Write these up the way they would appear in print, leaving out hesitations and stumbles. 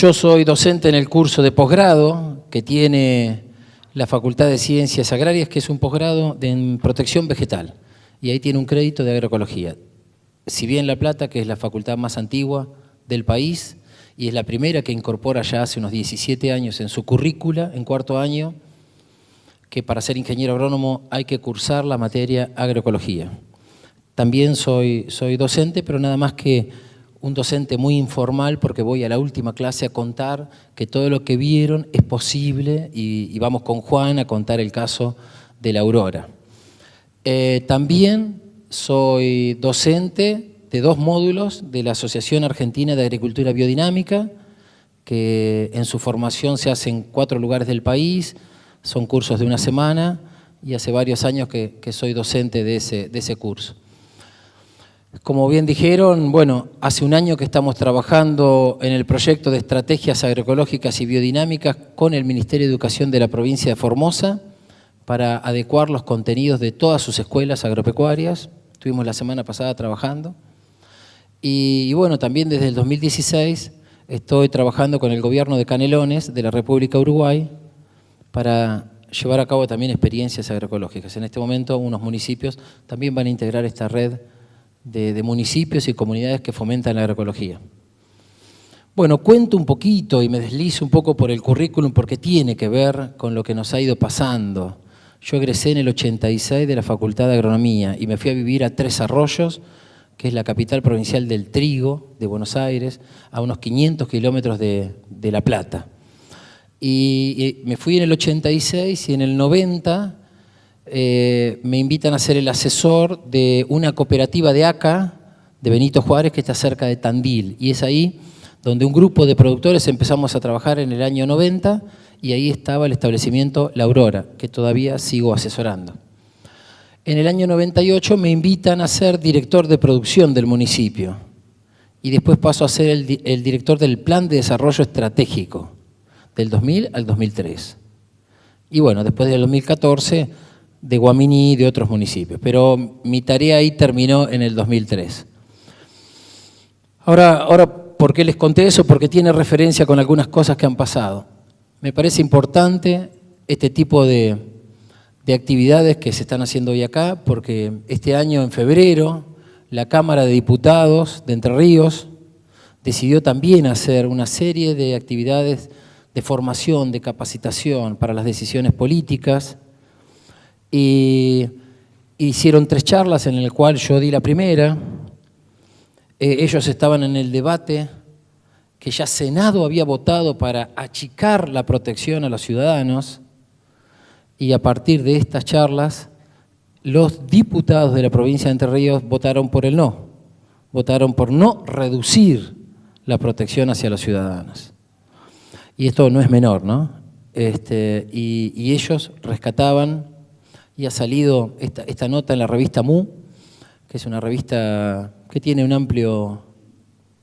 yo soy docente en el curso de posgrado que tiene la Facultad de Ciencias Agrarias, que es un posgrado en protección vegetal, y ahí tiene un crédito de agroecología. Si bien La Plata, que es la facultad más antigua del país, y es la primera que incorpora ya hace unos 17 años en su currícula, en cuarto año, que para ser ingeniero agrónomo hay que cursar la materia agroecología. También soy docente, pero nada más que un docente muy informal, porque voy a la última clase a contar que todo lo que vieron es posible, y vamos con Juan a contar el caso de la Aurora. También soy docente de 2 módulos de la Asociación Argentina de Agricultura Biodinámica, que en su formación se hace en 4 lugares del país, son cursos de 1 semana, y hace varios años que soy docente de ese curso. Como bien dijeron, bueno, hace 1 año que estamos trabajando en el proyecto de estrategias agroecológicas y biodinámicas con el Ministerio de Educación de la provincia de Formosa para adecuar los contenidos de todas sus escuelas agropecuarias. Estuvimos la semana pasada trabajando. Y bueno, también desde el 2016 estoy trabajando con el gobierno de Canelones, de la República de Uruguay, para llevar a cabo también experiencias agroecológicas. En este momento unos municipios también van a integrar esta red de municipios y comunidades que fomentan la agroecología. Bueno, cuento un poquito y me deslizo un poco por el currículum porque tiene que ver con lo que nos ha ido pasando. Yo egresé en el 86 de la Facultad de Agronomía y me fui a vivir a Tres Arroyos, que es la capital provincial del trigo de Buenos Aires, a unos 500 kilómetros de La Plata. Y me fui en el 86 y en el 90 me invitan a ser el asesor de una cooperativa de ACA, de Benito Juárez, que está cerca de Tandil. Y es ahí donde un grupo de productores empezamos a trabajar en el año 90, y ahí estaba el establecimiento La Aurora, que todavía sigo asesorando. En el año 98 me invitan a ser director de producción del municipio, y después paso a ser el director del Plan de Desarrollo Estratégico, del 2000 al 2003. Y bueno, después del 2014, de Guaminí y de otros municipios. Pero mi tarea ahí terminó en el 2003. Ahora, ¿por qué les conté eso? Porque tiene referencia con algunas cosas que han pasado. Me parece importante este tipo de actividades que se están haciendo hoy acá, porque este año, en febrero, la Cámara de Diputados de Entre Ríos decidió también hacer una serie de actividades de formación, de capacitación para las decisiones políticas, y hicieron 3 charlas en las cuales yo di la primera. Ellos estaban en el debate que ya Senado había votado para achicar la protección a los ciudadanos, y a partir de estas charlas los diputados de la provincia de Entre Ríos votaron por el no, votaron por no reducir la protección hacia los ciudadanos. Y esto no es menor, ¿no? Y ellos rescataban, y ha salido esta nota en la revista MU, que es una revista que tiene un amplio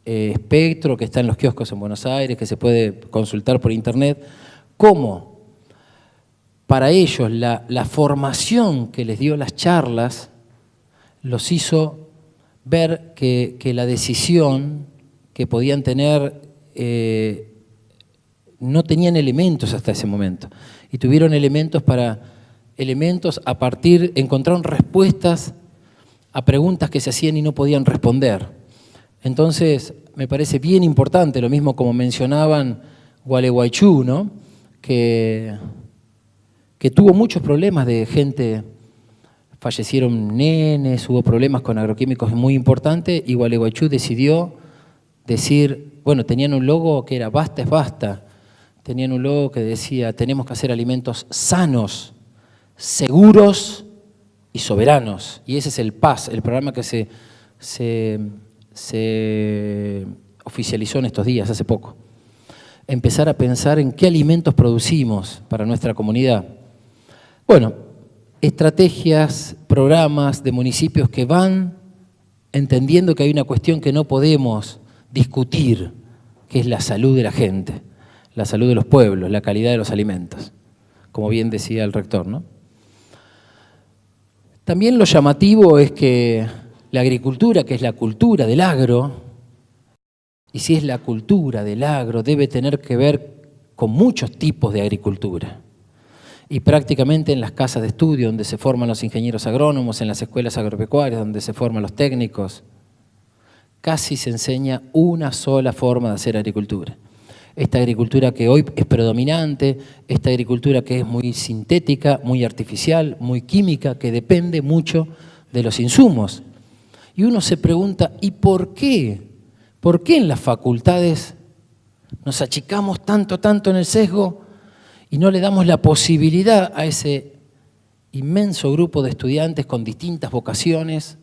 espectro, que está en los kioscos en Buenos Aires, que se puede consultar por internet, cómo para ellos la formación que les dio las charlas los hizo ver que la decisión que podían tener no tenían elementos hasta ese momento, y tuvieron elementos a partir, encontraron respuestas a preguntas que se hacían y no podían responder. Entonces, me parece bien importante, lo mismo como mencionaban Gualeguaychú, ¿no? que tuvo muchos problemas de gente, fallecieron nenes, hubo problemas con agroquímicos muy importantes, y Gualeguaychú decidió decir, bueno, tenían un logo que era Basta es Basta, tenían un logo que decía, tenemos que hacer alimentos sanos, seguros y soberanos. Y ese es el PAS, el programa que se oficializó en estos días, hace poco. Empezar a pensar en qué alimentos producimos para nuestra comunidad. Bueno, estrategias, programas de municipios que van entendiendo que hay una cuestión que no podemos discutir, que es la salud de la gente, la salud de los pueblos, la calidad de los alimentos, como bien decía el rector, ¿no? También lo llamativo es que la agricultura, que es la cultura del agro, y si es la cultura del agro, debe tener que ver con muchos tipos de agricultura. Y prácticamente en las casas de estudio donde se forman los ingenieros agrónomos, en las escuelas agropecuarias donde se forman los técnicos, casi se enseña una sola forma de hacer agricultura. Esta agricultura que hoy es predominante, esta agricultura que es muy sintética, muy artificial, muy química, que depende mucho de los insumos. Y uno se pregunta, ¿y por qué? ¿Por qué en las facultades nos achicamos tanto en el sesgo y no le damos la posibilidad a ese inmenso grupo de estudiantes con distintas vocaciones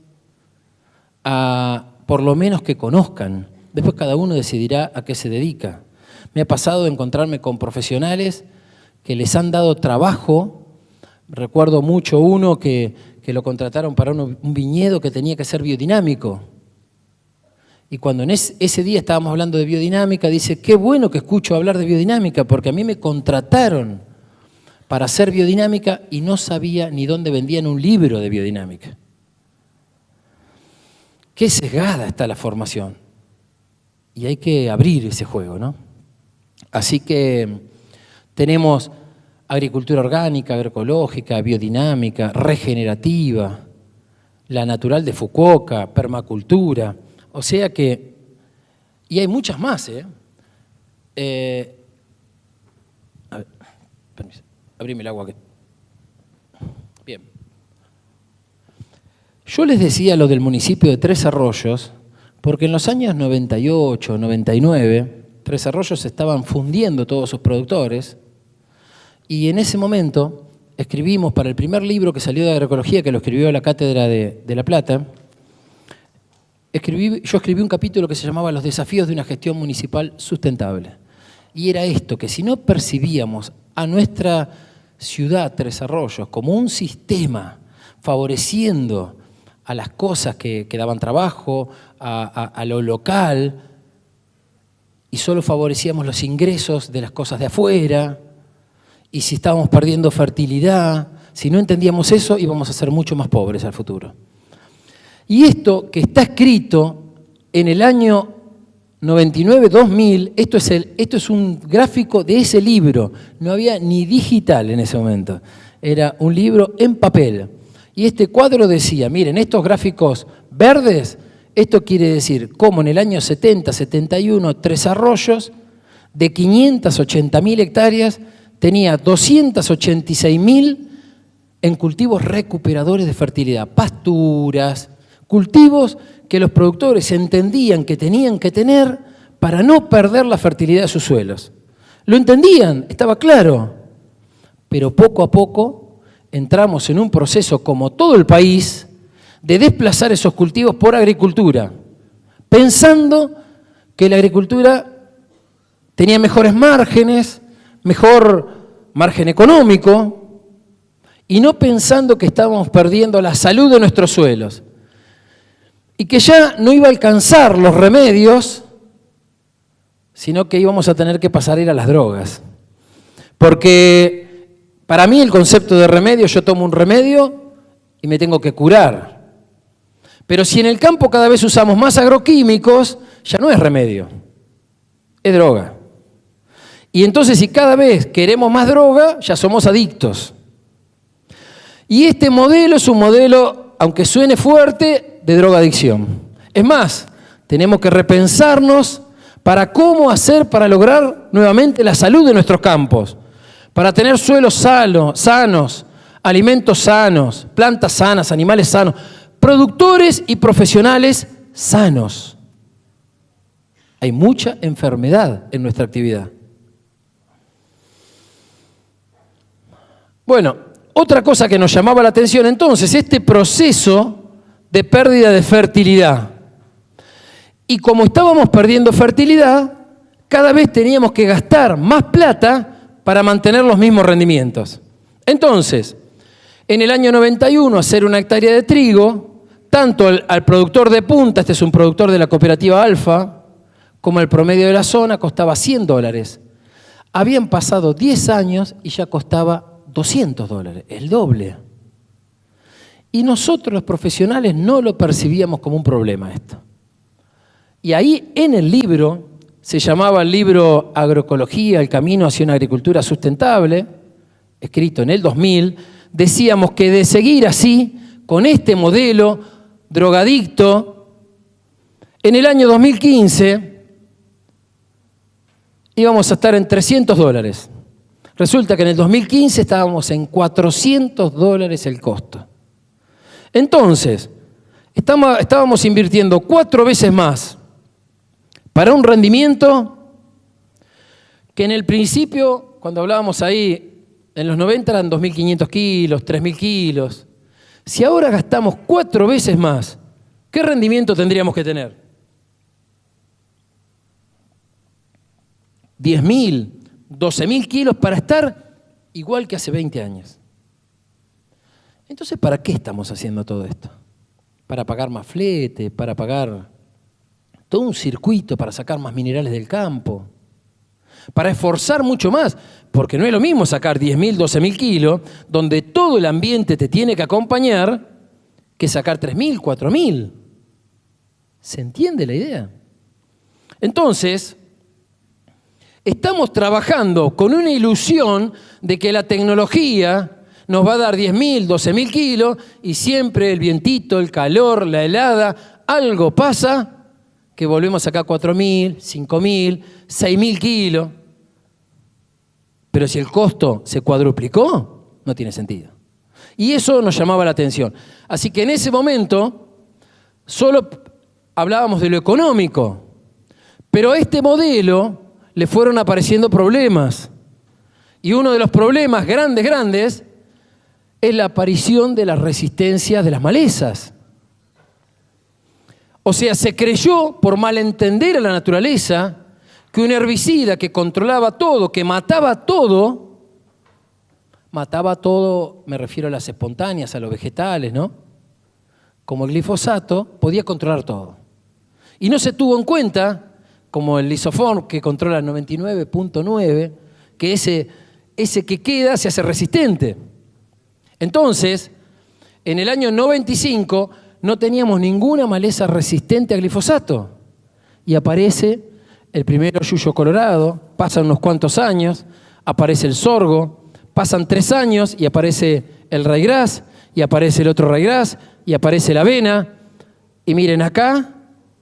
a por lo menos que conozcan? Después cada uno decidirá a qué se dedica. Me ha pasado de encontrarme con profesionales que les han dado trabajo. Recuerdo mucho uno que lo contrataron para un viñedo que tenía que ser biodinámico. Y cuando en ese día estábamos hablando de biodinámica, dice, qué bueno que escucho hablar de biodinámica, porque a mí me contrataron para hacer biodinámica y no sabía ni dónde vendían un libro de biodinámica. Qué sesgada está la formación. Y hay que abrir ese juego, ¿no? Así que tenemos agricultura orgánica, agroecológica, biodinámica, regenerativa, la natural de Fukuoka, permacultura. O sea que, y hay muchas más, a ver, permiso, abrime el agua aquí. Bien. Yo les decía lo del municipio de Tres Arroyos, porque en los años 98, 99, Tres Arroyos estaban fundiendo todos sus productores, y en ese momento escribimos para el primer libro que salió de agroecología, que lo escribió la Cátedra de La Plata. Yo escribí un capítulo que se llamaba Los desafíos de una gestión municipal sustentable. Y era esto, que si no percibíamos a nuestra ciudad, Tres Arroyos, como un sistema favoreciendo a las cosas que daban trabajo, a lo local, y solo favorecíamos los ingresos de las cosas de afuera, y si estábamos perdiendo fertilidad, si no entendíamos eso, íbamos a ser mucho más pobres al futuro. Y esto que está escrito en el año 99-2000, esto es un gráfico de ese libro. No había ni digital en ese momento. Era un libro en papel. Y este cuadro decía, miren, estos gráficos verdes, esto quiere decir cómo en el año 70-71 Tres Arroyos, de 580.000 hectáreas, tenía 286.000 en cultivos recuperadores de fertilidad, pasturas, cultivos que los productores entendían que tenían que tener para no perder la fertilidad de sus suelos. Lo entendían, estaba claro, pero poco a poco entramos en un proceso, como todo el país, de desplazar esos cultivos por agricultura, pensando que la agricultura tenía mejores márgenes, mejor margen económico, y no pensando que estábamos perdiendo la salud de nuestros suelos. Y que ya no iba a alcanzar los remedios, sino que íbamos a tener que pasar a ir a las drogas. Porque para mí el concepto de remedio, yo tomo un remedio y me tengo que curar. Pero si en el campo cada vez usamos más agroquímicos, ya no es remedio, es droga. Y entonces si cada vez queremos más droga, ya somos adictos. Y este modelo es un modelo, aunque suene fuerte, de drogadicción. Es más, tenemos que repensarnos para cómo hacer para lograr nuevamente la salud de nuestros campos, para tener suelos sanos, alimentos sanos, plantas sanas, animales sanos, productores y profesionales sanos. Hay mucha enfermedad en nuestra actividad. Bueno, otra cosa que nos llamaba la atención entonces, este proceso de pérdida de fertilidad. Y como estábamos perdiendo fertilidad, cada vez teníamos que gastar más plata para mantener los mismos rendimientos. Entonces, en el año 91, hacer una hectárea de trigo, tanto al productor de punta, este es un productor de la cooperativa Alfa, como el promedio de la zona, costaba $100. Habían pasado 10 años y ya costaba $200, el doble. Y nosotros los profesionales no lo percibíamos como un problema esto. Y ahí en el libro, se llamaba el libro Agroecología, el camino hacia una agricultura sustentable, escrito en el 2000, decíamos que de seguir así, con este modelo drogadicto, en el año 2015 íbamos a estar en $300. Resulta que en el 2015 estábamos en $400 el costo. Entonces, estábamos invirtiendo 4 veces más para un rendimiento que en el principio, cuando hablábamos ahí, en los 90 eran 2.500 kilos, 3.000 kilos. Si ahora gastamos 4 veces más, ¿qué rendimiento tendríamos que tener? 10.000, 12.000 kilos para estar igual que hace 20 años. Entonces, ¿para qué estamos haciendo todo esto? Para pagar más flete, para pagar todo un circuito para sacar más minerales del campo, para esforzar mucho más, porque no es lo mismo sacar 10.000, 12.000 kilos, donde todo el ambiente te tiene que acompañar, que sacar 3.000, 4.000. ¿Se entiende la idea? Entonces, estamos trabajando con una ilusión de que la tecnología nos va a dar 10.000, 12.000 kilos y siempre el vientito, el calor, la helada, algo pasa que volvemos acá 4.000, 5.000, 6.000 kilos. Pero si el costo se cuadruplicó, no tiene sentido. Y eso nos llamaba la atención. Así que en ese momento solo hablábamos de lo económico, pero a este modelo le fueron apareciendo problemas. Y uno de los problemas grandes es la aparición de las resistencias de las malezas. O sea, se creyó, por malentender a la naturaleza, que un herbicida que controlaba todo, que mataba todo, me refiero a las espontáneas, a los vegetales, ¿no? Como el glifosato, podía controlar todo. Y no se tuvo en cuenta, como el lisoform, que controla el 99.9, que ese que queda se hace resistente. Entonces, en el año 95 no teníamos ninguna maleza resistente a glifosato. Y aparece el primero yuyo colorado, pasan unos cuantos años, aparece el sorgo, pasan 3 años y aparece el ryegrass, y aparece el otro ryegrass, y aparece la avena. Y miren, acá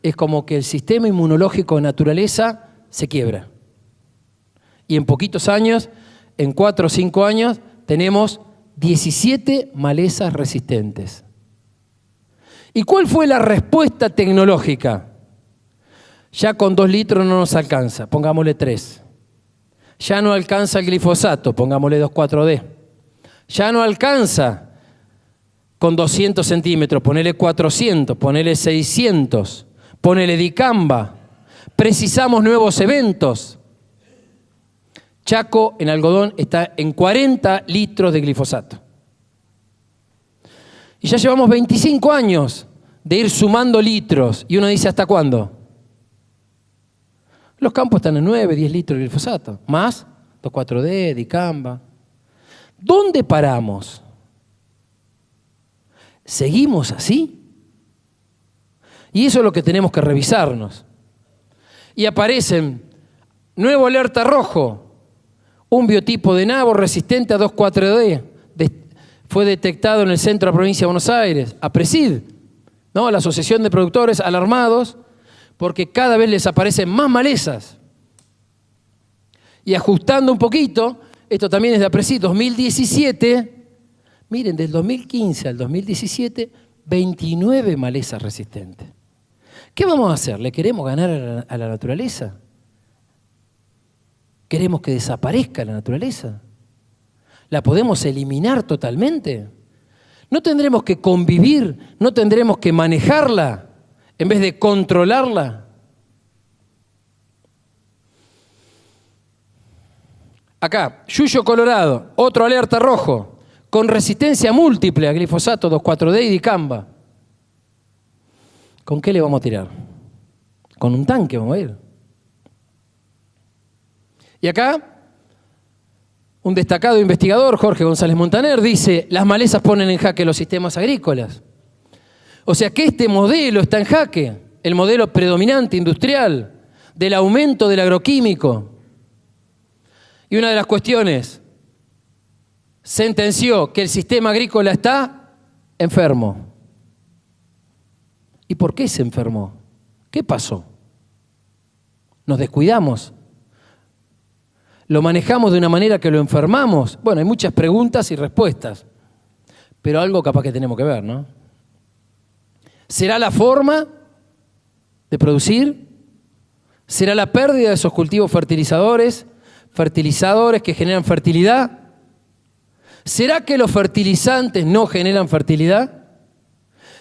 es como que el sistema inmunológico de naturaleza se quiebra. Y en poquitos años, en 4 o 5 años, tenemos 17 malezas resistentes. ¿Y cuál fue la respuesta tecnológica? Ya con 2 litros no nos alcanza, pongámosle 3. Ya no alcanza el glifosato, pongámosle 2,4-D. Ya no alcanza con 200 centímetros, ponele 400, ponele 600, ponele dicamba. Precisamos nuevos eventos. Chaco en algodón está en 40 litros de glifosato. Y ya llevamos 25 años de ir sumando litros. Y uno dice, ¿hasta cuándo? Los campos están en 9, 10 litros de glifosato. Más 2,4-D, dicamba. ¿Dónde paramos? ¿Seguimos así? Y eso es lo que tenemos que revisarnos. Y aparecen nuevo alerta rojo. Un biotipo de nabo resistente a 2,4-D. Fue detectado en el centro de la provincia de Buenos Aires, APRESID, ¿no? La Asociación de Productores alarmados porque cada vez les aparecen más malezas. Y ajustando un poquito, esto también es de APRESID 2017, miren, del 2015 al 2017, 29 malezas resistentes. ¿Qué vamos a hacer? ¿Le queremos ganar a la naturaleza? ¿Queremos que desaparezca la naturaleza? ¿La podemos eliminar totalmente? ¿No tendremos que convivir? ¿No tendremos que manejarla en vez de controlarla? Acá, yuyo colorado, otro alerta rojo, con resistencia múltiple a glifosato, 2,4-D y dicamba. ¿Con qué le vamos a tirar? Con un tanque vamos a ir. Y acá, un destacado investigador, Jorge González Montaner, dice, las malezas ponen en jaque los sistemas agrícolas. O sea que este modelo está en jaque. el modelo predominante industrial, del aumento del agroquímico. Y una de las cuestiones, sentenció que el sistema agrícola está enfermo. ¿Y por qué se enfermó? ¿Qué pasó? ¿Nos descuidamos? ¿Lo manejamos de una manera que lo enfermamos? Bueno, hay muchas preguntas y respuestas, pero algo capaz que tenemos que ver, ¿no? ¿Será la forma de producir? ¿Será la pérdida de esos cultivos fertilizadores que generan fertilidad? ¿Será que los fertilizantes no generan fertilidad?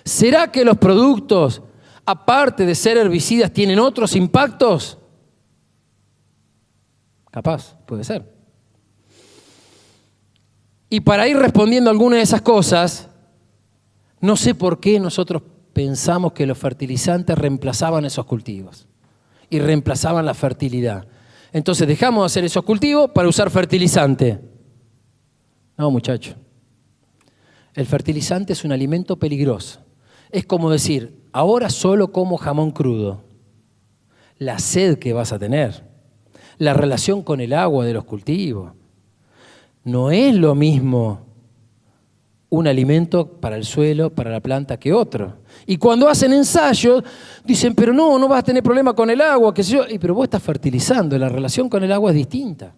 ¿Será que los productos, aparte de ser herbicidas, tienen otros impactos? Capaz, puede ser. Y para ir respondiendo a algunas de esas cosas, no sé por qué nosotros pensamos que los fertilizantes reemplazaban esos cultivos y reemplazaban la fertilidad. Entonces dejamos de hacer esos cultivos para usar fertilizante. No, muchacho. El fertilizante es un alimento peligroso. Es como decir, ahora solo como jamón crudo. La sed que vas a tener, la relación con el agua de los cultivos. No es lo mismo un alimento para el suelo, para la planta, que otro. Y cuando hacen ensayos, dicen, pero no vas a tener problema con el agua, qué sé yo. Pero vos estás fertilizando, la relación con el agua es distinta.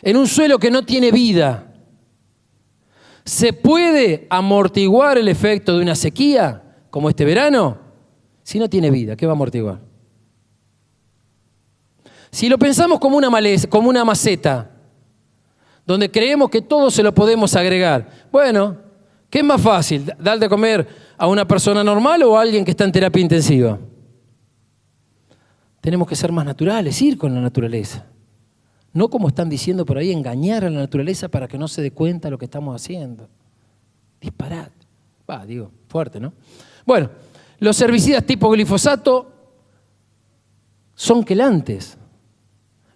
En un suelo que no tiene vida, ¿se puede amortiguar el efecto de una sequía, como este verano? Si no tiene vida, ¿qué va a amortiguar? Si lo pensamos como una maceta, donde creemos que todo se lo podemos agregar, bueno, ¿qué es más fácil? ¿Dar de comer a una persona normal o a alguien que está en terapia intensiva? Tenemos que ser más naturales, ir con la naturaleza. No, como están diciendo por ahí, engañar a la naturaleza para que no se dé cuenta de lo que estamos haciendo. Disparate. Fuerte, ¿no? Bueno, los herbicidas tipo glifosato son quelantes.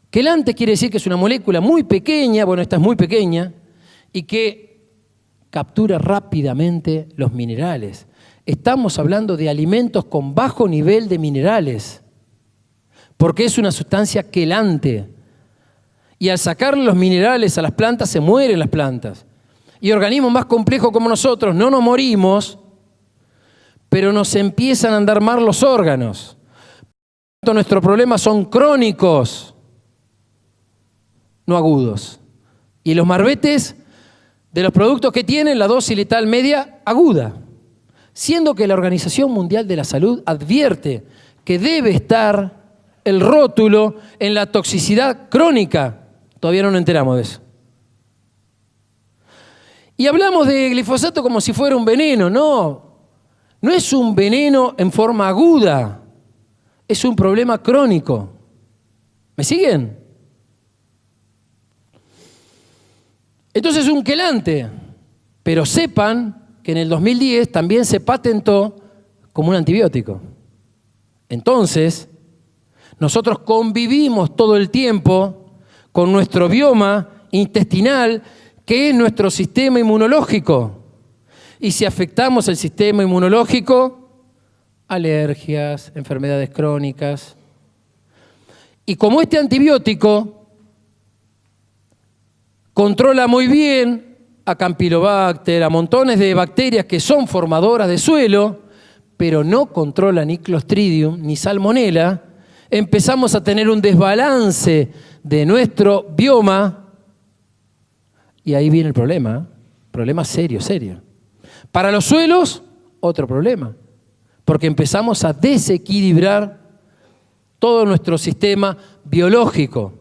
Quelante quiere decir que es una molécula muy pequeña, bueno, esta es muy pequeña, y que captura rápidamente los minerales. Estamos hablando de alimentos con bajo nivel de minerales, porque es una sustancia quelante. Y al sacarle los minerales a las plantas, se mueren las plantas. Y organismos más complejos como nosotros no nos morimos, pero nos empiezan a andar mal los órganos. Nuestros problemas son crónicos, no agudos. Y los marbetes de los productos que tienen la dosis letal media aguda, siendo que la Organización Mundial de la Salud advierte que debe estar el rótulo en la toxicidad crónica. Todavía no nos enteramos de eso. Y hablamos de glifosato como si fuera un veneno. No es un veneno en forma aguda, es un problema crónico. ¿Me siguen? Entonces es un quelante, pero sepan que en el 2010 también se patentó como un antibiótico. Entonces, nosotros convivimos todo el tiempo con nuestro bioma intestinal, que es nuestro sistema inmunológico. Y si afectamos el sistema inmunológico, alergias, enfermedades crónicas. Y como este antibiótico controla muy bien a Campylobacter, a montones de bacterias que son formadoras de suelo, pero no controla ni Clostridium ni Salmonella, empezamos a tener un desbalance de nuestro bioma y ahí viene el problema, problema serio. Para los suelos, otro problema, porque empezamos a desequilibrar todo nuestro sistema biológico.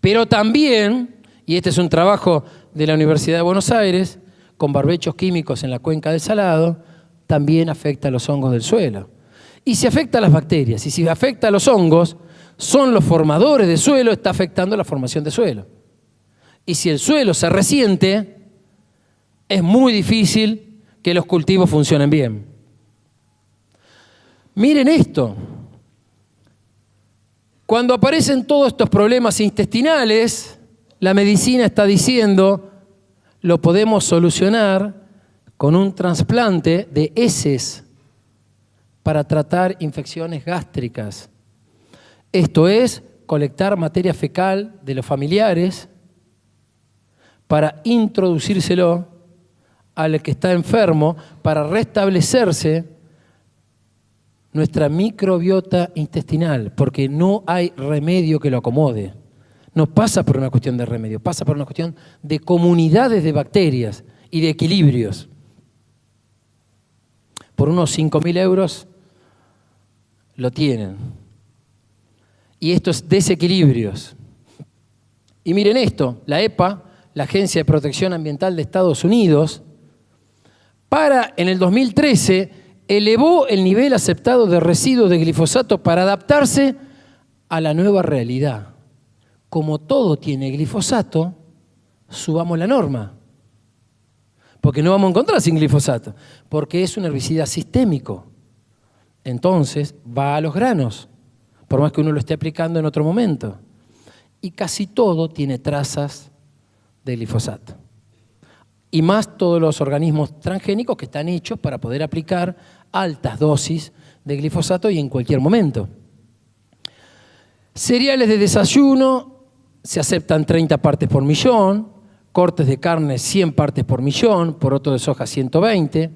Pero también, y este es un trabajo de la Universidad de Buenos Aires, con barbechos químicos en la cuenca del Salado, también afecta a los hongos del suelo. Y si afecta a las bacterias, y si afecta a los hongos, son los formadores de suelo, está afectando la formación de suelo. Y si el suelo se resiente, es muy difícil que los cultivos funcionen bien. Miren esto. Cuando aparecen todos estos problemas intestinales, la medicina está diciendo, lo podemos solucionar con un trasplante de heces para tratar infecciones gástricas. Esto es, colectar materia fecal de los familiares para introducírselo al que está enfermo para restablecerse nuestra microbiota intestinal, porque no hay remedio que lo acomode. No pasa por una cuestión de remedio, pasa por una cuestión de comunidades de bacterias y de equilibrios. Por unos 5.000 euros lo tienen. Y estos desequilibrios. Y miren esto, la EPA, la Agencia de Protección Ambiental de Estados Unidos, en el 2013, elevó el nivel aceptado de residuos de glifosato para adaptarse a la nueva realidad. Como todo tiene glifosato, subamos la norma. Porque no vamos a encontrar sin glifosato, porque es un herbicida sistémico. Entonces va a los granos, por más que uno lo esté aplicando en otro momento. Y casi todo tiene trazas de glifosato. Y más todos los organismos transgénicos que están hechos para poder aplicar altas dosis de glifosato y en cualquier momento. Cereales de desayuno se aceptan 30 partes por millón, cortes de carne 100 partes por millón, poroto de soja 120,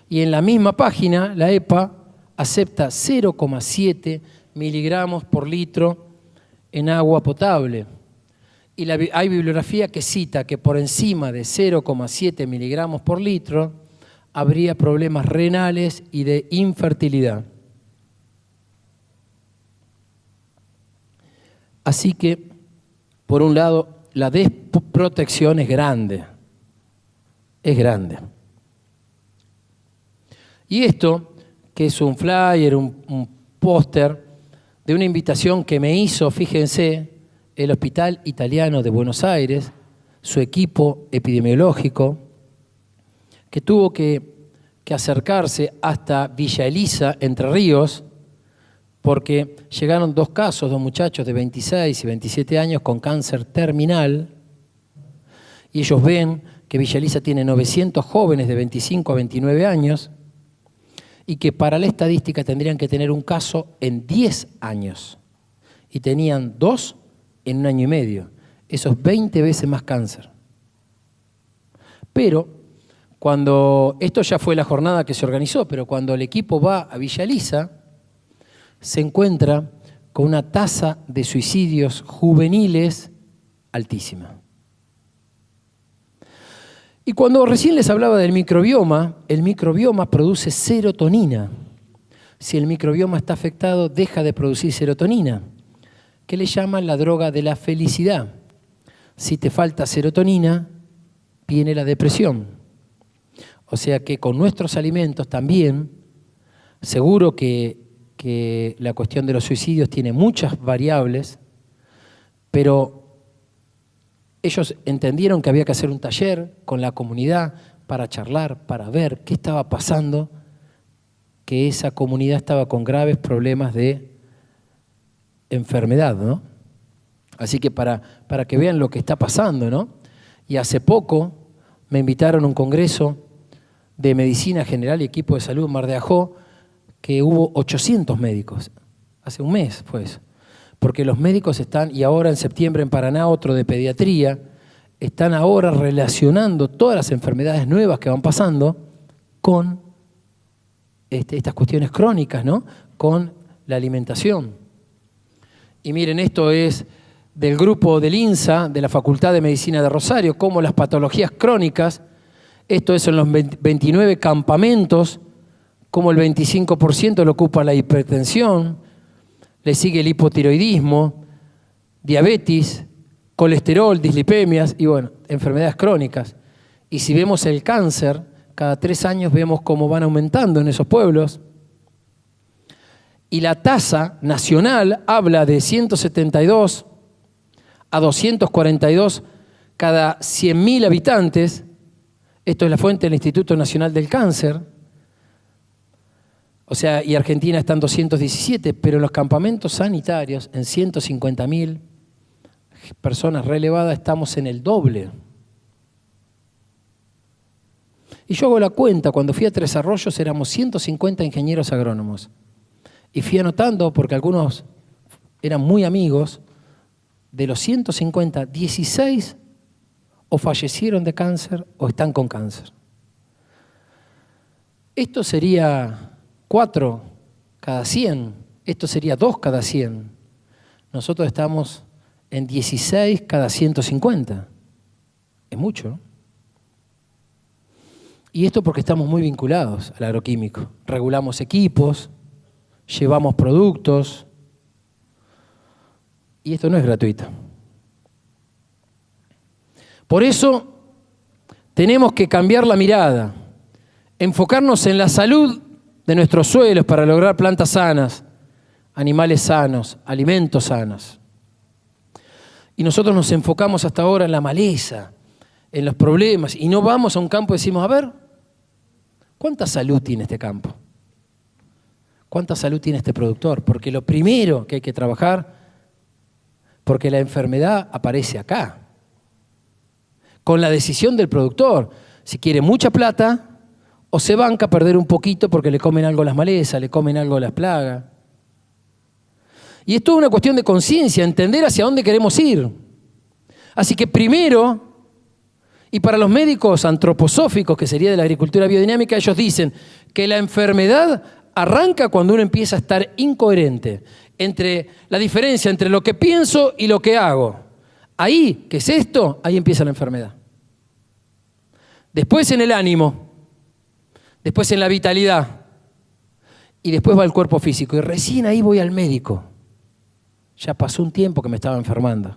y en la misma página la EPA acepta 0,7 miligramos por litro en agua potable. Y hay bibliografía que cita que por encima de 0,7 miligramos por litro habría problemas renales y de infertilidad. Así que, por un lado, la desprotección es grande. Es grande. Y esto, que es un flyer, un póster de una invitación que me hizo, fíjense, el Hospital Italiano de Buenos Aires, su equipo epidemiológico, que tuvo que acercarse hasta Villa Elisa, Entre Ríos, porque llegaron 2 casos, 2 muchachos de 26 y 27 años con cáncer terminal, y ellos ven que Villa Elisa tiene 900 jóvenes de 25 a 29 años, y que para la estadística tendrían que tener un caso en 10 años, y tenían 2 en 1 año y medio. Eso es 20 veces más cáncer. Pero cuando, esto ya fue la jornada que se organizó, pero cuando el equipo va a Villa Elisa, se encuentra con una tasa de suicidios juveniles altísima. Y cuando recién les hablaba del microbioma, el microbioma produce serotonina. Si el microbioma está afectado, deja de producir serotonina, que le llaman la droga de la felicidad. Si te falta serotonina, viene la depresión. O sea que con nuestros alimentos también, seguro que la cuestión de los suicidios tiene muchas variables, pero ellos entendieron que había que hacer un taller con la comunidad para charlar, para ver qué estaba pasando, que esa comunidad estaba con graves problemas de enfermedad, ¿no? Así que para que vean lo que está pasando, ¿no? Y hace poco me invitaron a un congreso de Medicina General y Equipo de Salud en Mar de Ajó, que hubo 800 médicos, hace un mes fue eso, porque los médicos están, y ahora en septiembre en Paraná otro de pediatría, están ahora relacionando todas las enfermedades nuevas que van pasando con estas cuestiones crónicas, ¿no? Con la alimentación. Y miren, esto es del grupo del INSA, de la Facultad de Medicina de Rosario, como las patologías crónicas, esto es en los 29 campamentos, como el 25% lo ocupa la hipertensión, le sigue el hipotiroidismo, diabetes, colesterol, dislipemias y bueno, enfermedades crónicas. Y si vemos el cáncer, cada 3 años vemos cómo van aumentando en esos pueblos. Y la tasa nacional habla de 172 a 242 cada 100.000 habitantes. Esto es la fuente del Instituto Nacional del Cáncer. O sea, y Argentina está en 217, pero en los campamentos sanitarios, en 150.000 personas relevadas, estamos en el doble. Y yo hago la cuenta, cuando fui a Tres Arroyos éramos 150 ingenieros agrónomos. Y fui anotando, porque algunos eran muy amigos, de los 150, 16 o fallecieron de cáncer o están con cáncer. Esto sería 4 cada 100, esto sería 2 cada 100. Nosotros estamos en 16 cada 150. Es mucho, ¿no? Y esto porque estamos muy vinculados al agroquímico. Regulamos equipos, llevamos productos, y esto no es gratuito. Por eso tenemos que cambiar la mirada, enfocarnos en la salud de nuestros suelos para lograr plantas sanas, animales sanos, alimentos sanos. Y nosotros nos enfocamos hasta ahora en la maleza, en los problemas, y no vamos a un campo y decimos, a ver, ¿cuánta salud tiene este campo? ¿Cuánta salud tiene este productor? Porque lo primero que hay que trabajar, porque la enfermedad aparece acá, con la decisión del productor, si quiere mucha plata o se banca a perder un poquito porque le comen algo las malezas, le comen algo las plagas. Y es toda una cuestión de conciencia, entender hacia dónde queremos ir. Así que primero, y para los médicos antroposóficos, que sería de la agricultura biodinámica, ellos dicen que la enfermedad arranca cuando uno empieza a estar incoherente entre la diferencia entre lo que pienso y lo que hago. Ahí, ¿qué es esto? Ahí empieza la enfermedad. Después en el ánimo, después en la vitalidad y después va el cuerpo físico. Y recién ahí voy al médico. Ya pasó un tiempo que me estaba enfermando.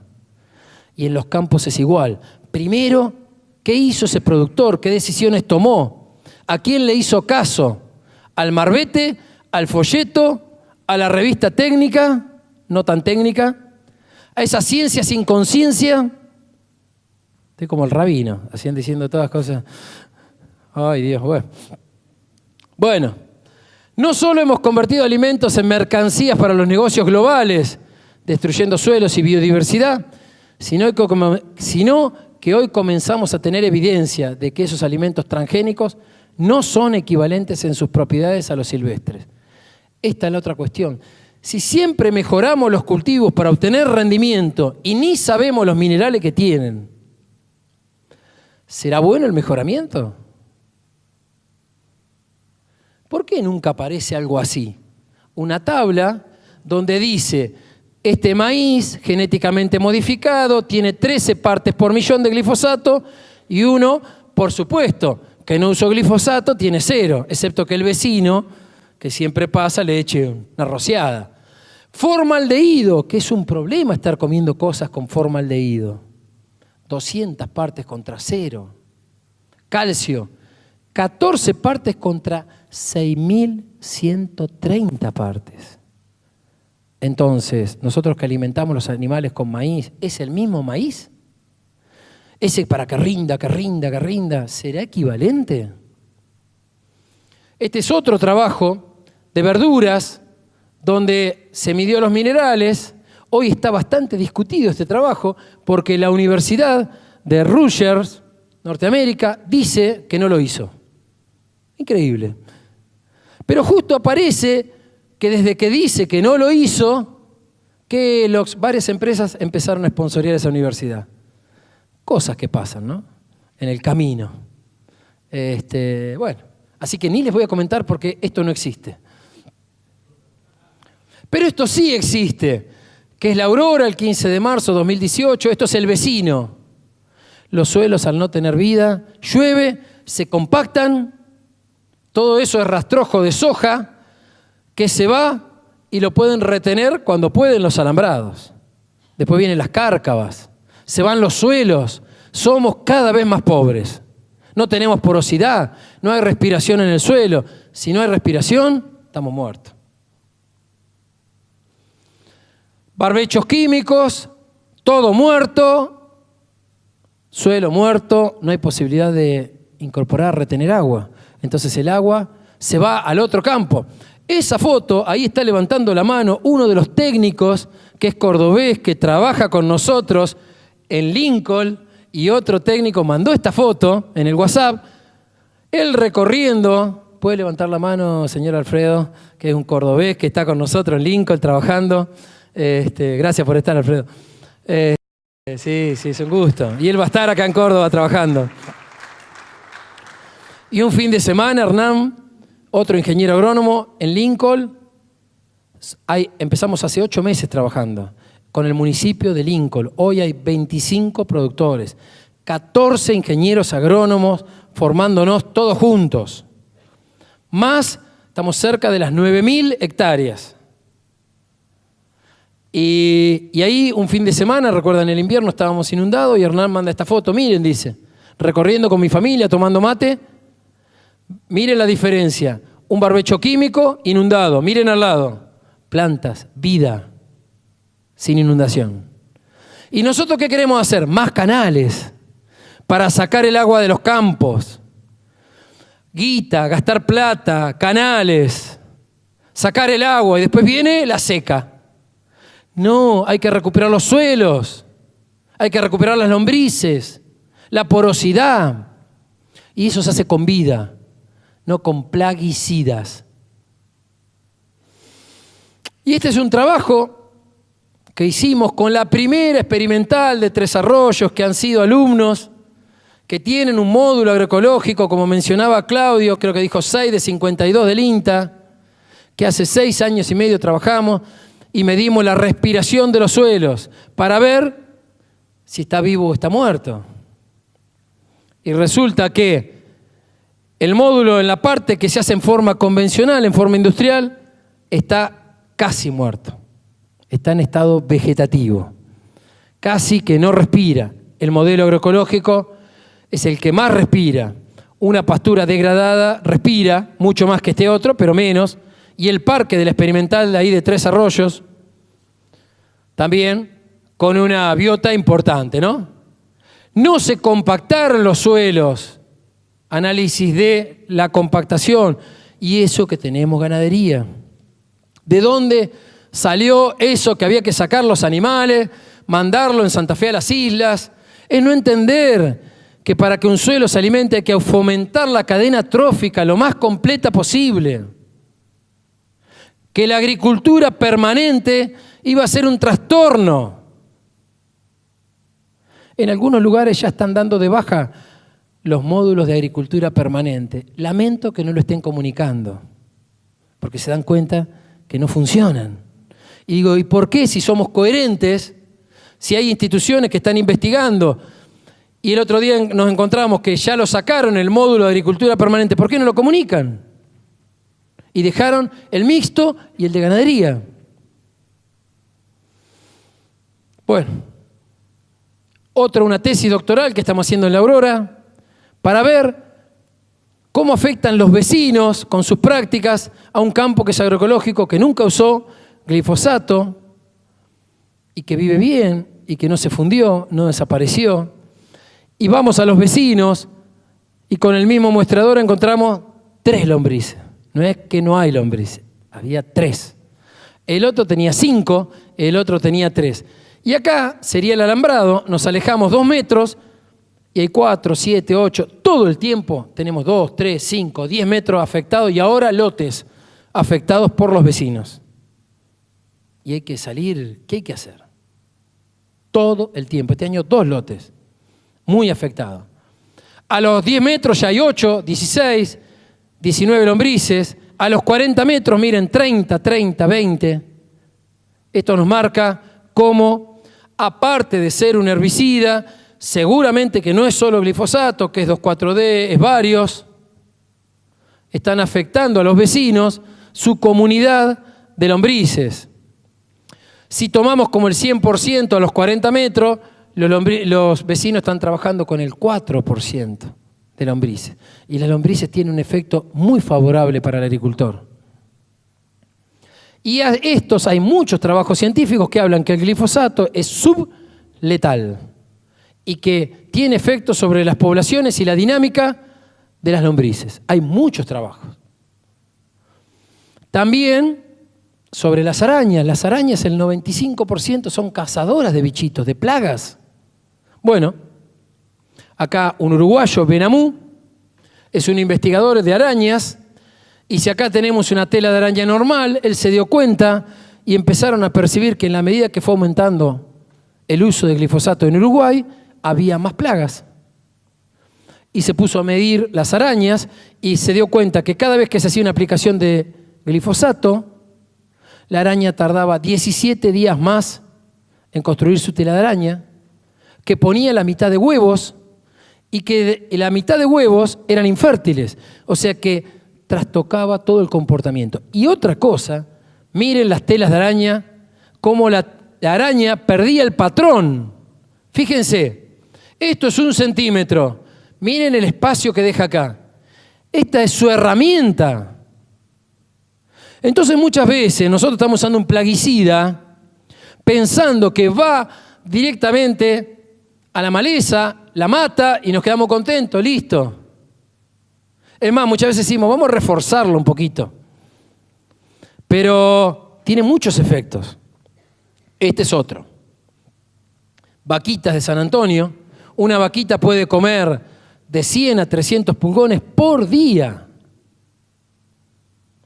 Y en los campos es igual. Primero, ¿qué hizo ese productor? ¿Qué decisiones tomó? ¿A quién le hizo caso? ¿Al marbete? ¿Al folleto? ¿A la revista técnica? ¿No tan técnica? ¿A esa ciencia sin conciencia? Estoy como el rabino, así diciendo todas cosas. Ay, Dios, bueno. Bueno, no solo hemos convertido alimentos en mercancías para los negocios globales, destruyendo suelos y biodiversidad, sino que hoy comenzamos a tener evidencia de que esos alimentos transgénicos no son equivalentes en sus propiedades a los silvestres. Esta es la otra cuestión. Si siempre mejoramos los cultivos para obtener rendimiento y ni sabemos los minerales que tienen, ¿será bueno el mejoramiento? ¿Por qué nunca aparece algo así? Una tabla donde dice, este maíz genéticamente modificado tiene 13 partes por millón de glifosato y uno, por supuesto, que no usó glifosato tiene 0, excepto que el vecino, que siempre pasa, le eche una rociada. Formaldehído, que es un problema estar comiendo cosas con formaldehído. 200 partes contra 0. Calcio, 14 partes contra 6.130 partes. Entonces, nosotros que alimentamos los animales con maíz, ¿es el mismo maíz? Ese para que rinda, ¿será equivalente? Este es otro trabajo de verduras donde se midió los minerales. Hoy está bastante discutido este trabajo porque la Universidad de Rutgers, Norteamérica, dice que no lo hizo. Increíble. Pero justo aparece que desde que dice que no lo hizo, que varias empresas empezaron a sponsorear esa universidad. Cosas que pasan, ¿no? En el camino. Bueno, así que ni les voy a comentar porque esto no existe. Pero esto sí existe, que es la aurora, el 15 de marzo de 2018. Esto es el vecino. Los suelos, al no tener vida, llueve, se compactan. Todo eso es rastrojo de soja que se va y lo pueden retener cuando pueden los alambrados. Después vienen las cárcavas, se van los suelos, somos cada vez más pobres. No tenemos porosidad, no hay respiración en el suelo. Si no hay respiración, estamos muertos. Barbechos químicos, todo muerto, suelo muerto, no hay posibilidad de incorporar, retener agua. Entonces el agua se va al otro campo. Esa foto, ahí está levantando la mano uno de los técnicos que es cordobés, que trabaja con nosotros en Lincoln, y otro técnico mandó esta foto en el WhatsApp. Él recorriendo, puede levantar la mano, señor Alfredo, que es un cordobés que está con nosotros en Lincoln trabajando. Gracias por estar, Alfredo. Sí, es un gusto. Y él va a estar acá en Córdoba trabajando. Y un fin de semana, Hernán, otro ingeniero agrónomo en Lincoln. Empezamos hace 8 meses trabajando con el municipio de Lincoln. Hoy hay 25 productores, 14 ingenieros agrónomos formándonos todos juntos. Más, estamos cerca de las 9.000 hectáreas. Y ahí un fin de semana, recuerdan el invierno, estábamos inundados y Hernán manda esta foto. Miren, dice, recorriendo con mi familia, tomando mate. Miren la diferencia. Un barbecho químico inundado. Miren al lado. Plantas, vida, sin inundación. ¿Y nosotros qué queremos hacer? Más canales para sacar el agua de los campos. Guita, gastar plata, canales, sacar el agua y después viene la seca. No, hay que recuperar los suelos, hay que recuperar las lombrices, la porosidad. Y eso se hace con vida, no con plaguicidas. Y este es un trabajo que hicimos con la primera experimental de Tres Arroyos, que han sido alumnos, que tienen un módulo agroecológico, como mencionaba Claudio, creo que dijo 6 de 52 del INTA, que hace 6 años y medio trabajamos y medimos la respiración de los suelos para ver si está vivo o está muerto. Y resulta que el módulo en la parte que se hace en forma convencional, en forma industrial, está casi muerto, está en estado vegetativo, casi que no respira. El modelo agroecológico es el que más respira. Una pastura degradada respira mucho más que este otro, pero menos. Y el parque de la experimental de ahí de Tres Arroyos, también con una biota importante, ¿no? No se compactaron los suelos, análisis de la compactación, y eso que tenemos ganadería. ¿De dónde salió eso que había que sacar los animales, mandarlo en Santa Fe a las islas? Es no entender que para que un suelo se alimente hay que fomentar la cadena trófica lo más completa posible. Que la agricultura permanente iba a ser un trastorno. En algunos lugares ya están dando de baja los módulos de agricultura permanente. Lamento que no lo estén comunicando, porque se dan cuenta que no funcionan. Y digo, ¿y por qué si somos coherentes, si hay instituciones que están investigando y el otro día nos encontramos que ya lo sacaron el módulo de agricultura permanente, ¿por qué no lo comunican? Y dejaron el mixto y el de ganadería. Bueno, una tesis doctoral que estamos haciendo en la Aurora para ver cómo afectan los vecinos con sus prácticas a un campo que es agroecológico, que nunca usó glifosato y que vive bien y que no se fundió, no desapareció. Y vamos a los vecinos y con el mismo muestrador encontramos 3 lombrices. No es que no hay lombrices, había 3. El otro tenía 5, el otro tenía 3. Y acá sería el alambrado, nos alejamos 2 metros y hay 4, 7, 8, todo el tiempo tenemos 2, 3, 5, 10 metros afectados y ahora lotes afectados por los vecinos. Y hay que salir, ¿qué hay que hacer? Todo el tiempo, este año 2 lotes, muy afectados. A los 10 metros ya hay 8, 16, 19 lombrices. A los 40 metros, miren, 30, 20. Esto nos marca cómo, aparte de ser un herbicida, seguramente que no es solo glifosato, que es 2,4-D, es varios, están afectando a los vecinos, su comunidad de lombrices. Si tomamos como el 100% a los 40 metros, los vecinos están trabajando con el 4% de lombrices. Y las lombrices tienen un efecto muy favorable para el agricultor. Y a estos hay muchos trabajos científicos que hablan que el glifosato es subletal y que tiene efectos sobre las poblaciones y la dinámica de las lombrices. Hay muchos trabajos. También sobre las arañas. Las arañas, el 95% son cazadoras de bichitos, de plagas. Bueno, acá un uruguayo, Benamú, es un investigador de arañas, y si acá tenemos una tela de araña normal, él se dio cuenta y empezaron a percibir que en la medida que fue aumentando el uso de glifosato en Uruguay, había más plagas. Y se puso a medir las arañas y se dio cuenta que cada vez que se hacía una aplicación de glifosato, la araña tardaba 17 días más en construir su tela de araña, que ponía la mitad de huevos y que la mitad de huevos eran infértiles. O sea que trastocaba todo el comportamiento. Y otra cosa, miren las telas de araña, cómo la araña perdía el patrón. Fíjense, esto es 1 centímetro. Miren el espacio que deja acá. Esta es su herramienta. Entonces muchas veces nosotros estamos usando un plaguicida pensando que va directamente a la maleza, la mata y nos quedamos contentos, listo. Es más, muchas veces decimos, vamos a reforzarlo un poquito. Pero tiene muchos efectos. Este es otro. Vaquitas de San Antonio. Una vaquita puede comer de 100 a 300 pulgones por día.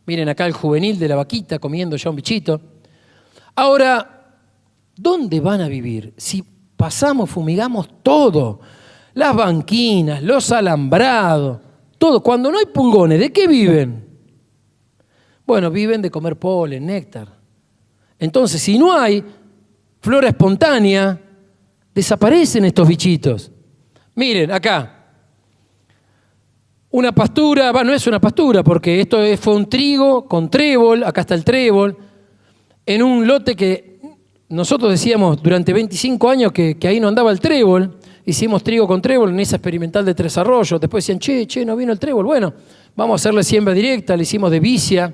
Miren acá el juvenil de la vaquita comiendo ya un bichito. Ahora, ¿dónde van a vivir? Si pasamos, fumigamos todo. Las banquinas, los alambrados, todo. Cuando no hay pulgones, ¿de qué viven? Bueno, viven de comer polen, néctar. Entonces, si no hay flora espontánea, desaparecen estos bichitos. Miren, acá. Una pastura, no es una pastura, porque esto fue un trigo con trébol, acá está el trébol, en un lote que nosotros decíamos durante 25 años que ahí no andaba el trébol. Hicimos trigo con trébol en esa experimental de Tres Arroyos. Después decían, che, no vino el trébol. Bueno, vamos a hacerle siembra directa, le hicimos de vicia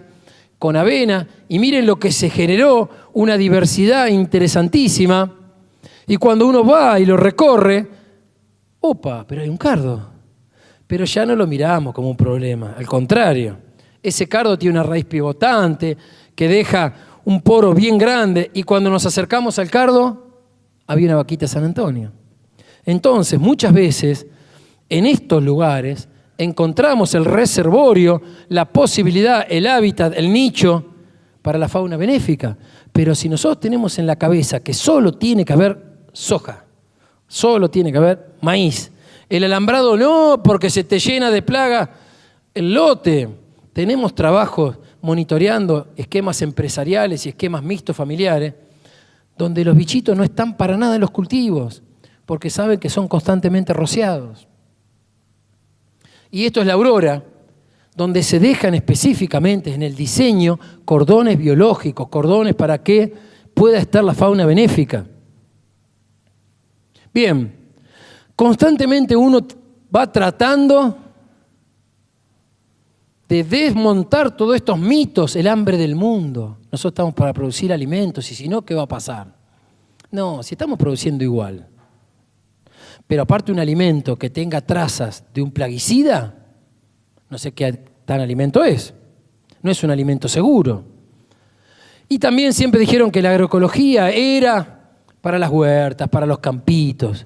con avena. Y miren lo que se generó, una diversidad interesantísima. Y cuando uno va y lo recorre, opa, pero hay un cardo. Pero ya no lo miramos como un problema. Al contrario, ese cardo tiene una raíz pivotante que deja un poro bien grande. Y cuando nos acercamos al cardo, había una vaquita San Antonio. Entonces, muchas veces, en estos lugares, encontramos el reservorio, la posibilidad, el hábitat, el nicho para la fauna benéfica. Pero si nosotros tenemos en la cabeza que solo tiene que haber soja, solo tiene que haber maíz, el alambrado no, porque se te llena de plaga el lote. Tenemos trabajos monitoreando esquemas empresariales y esquemas mixtos familiares, donde los bichitos no están para nada en los cultivos, porque saben que son constantemente rociados. Y esto es la Aurora, donde se dejan específicamente en el diseño cordones biológicos, cordones para que pueda estar la fauna benéfica. Bien, constantemente uno va tratando de desmontar todos estos mitos, el hambre del mundo. Nosotros estamos para producir alimentos y si no, ¿qué va a pasar? No, si estamos produciendo igual. Pero aparte un alimento que tenga trazas de un plaguicida, no sé qué tan alimento es. No es un alimento seguro. Y también siempre dijeron que la agroecología era para las huertas, para los campitos.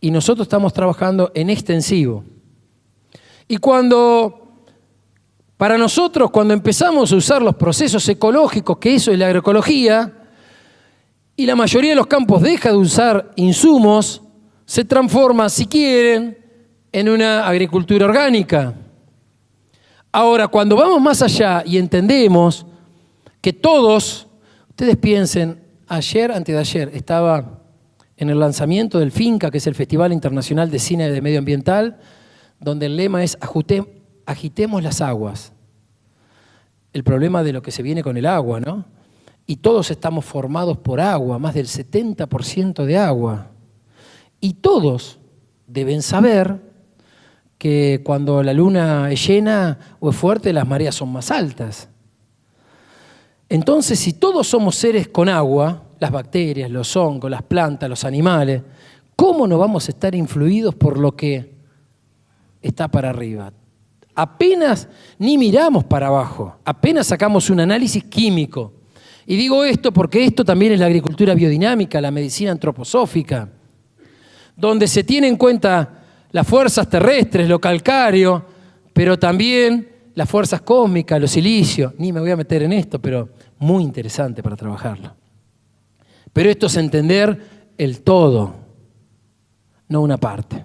Y nosotros estamos trabajando en extensivo. Y para nosotros, cuando empezamos a usar los procesos ecológicos, que eso es la agroecología, y la mayoría de los campos deja de usar insumos, se transforma, si quieren, en una agricultura orgánica. Ahora, cuando vamos más allá y entendemos que todos, ustedes piensen, antes de ayer, estaba en el lanzamiento del FINCA, que es el Festival Internacional de Cine de Medioambiental, donde el lema es agitemos las aguas. El problema de lo que se viene con el agua, ¿no? Y todos estamos formados por agua, más del 70% de agua. Y todos deben saber que cuando la luna es llena o es fuerte, las mareas son más altas. Entonces, si todos somos seres con agua, las bacterias, los hongos, las plantas, los animales, ¿cómo no vamos a estar influidos por lo que está para arriba? Apenas ni miramos para abajo, apenas sacamos un análisis químico. Y digo esto porque esto también es la agricultura biodinámica, la medicina antroposófica, donde se tiene en cuenta las fuerzas terrestres, lo calcáreo, pero también las fuerzas cósmicas, los silicios. Ni me voy a meter en esto, pero muy interesante para trabajarlo. Pero esto es entender el todo, no una parte.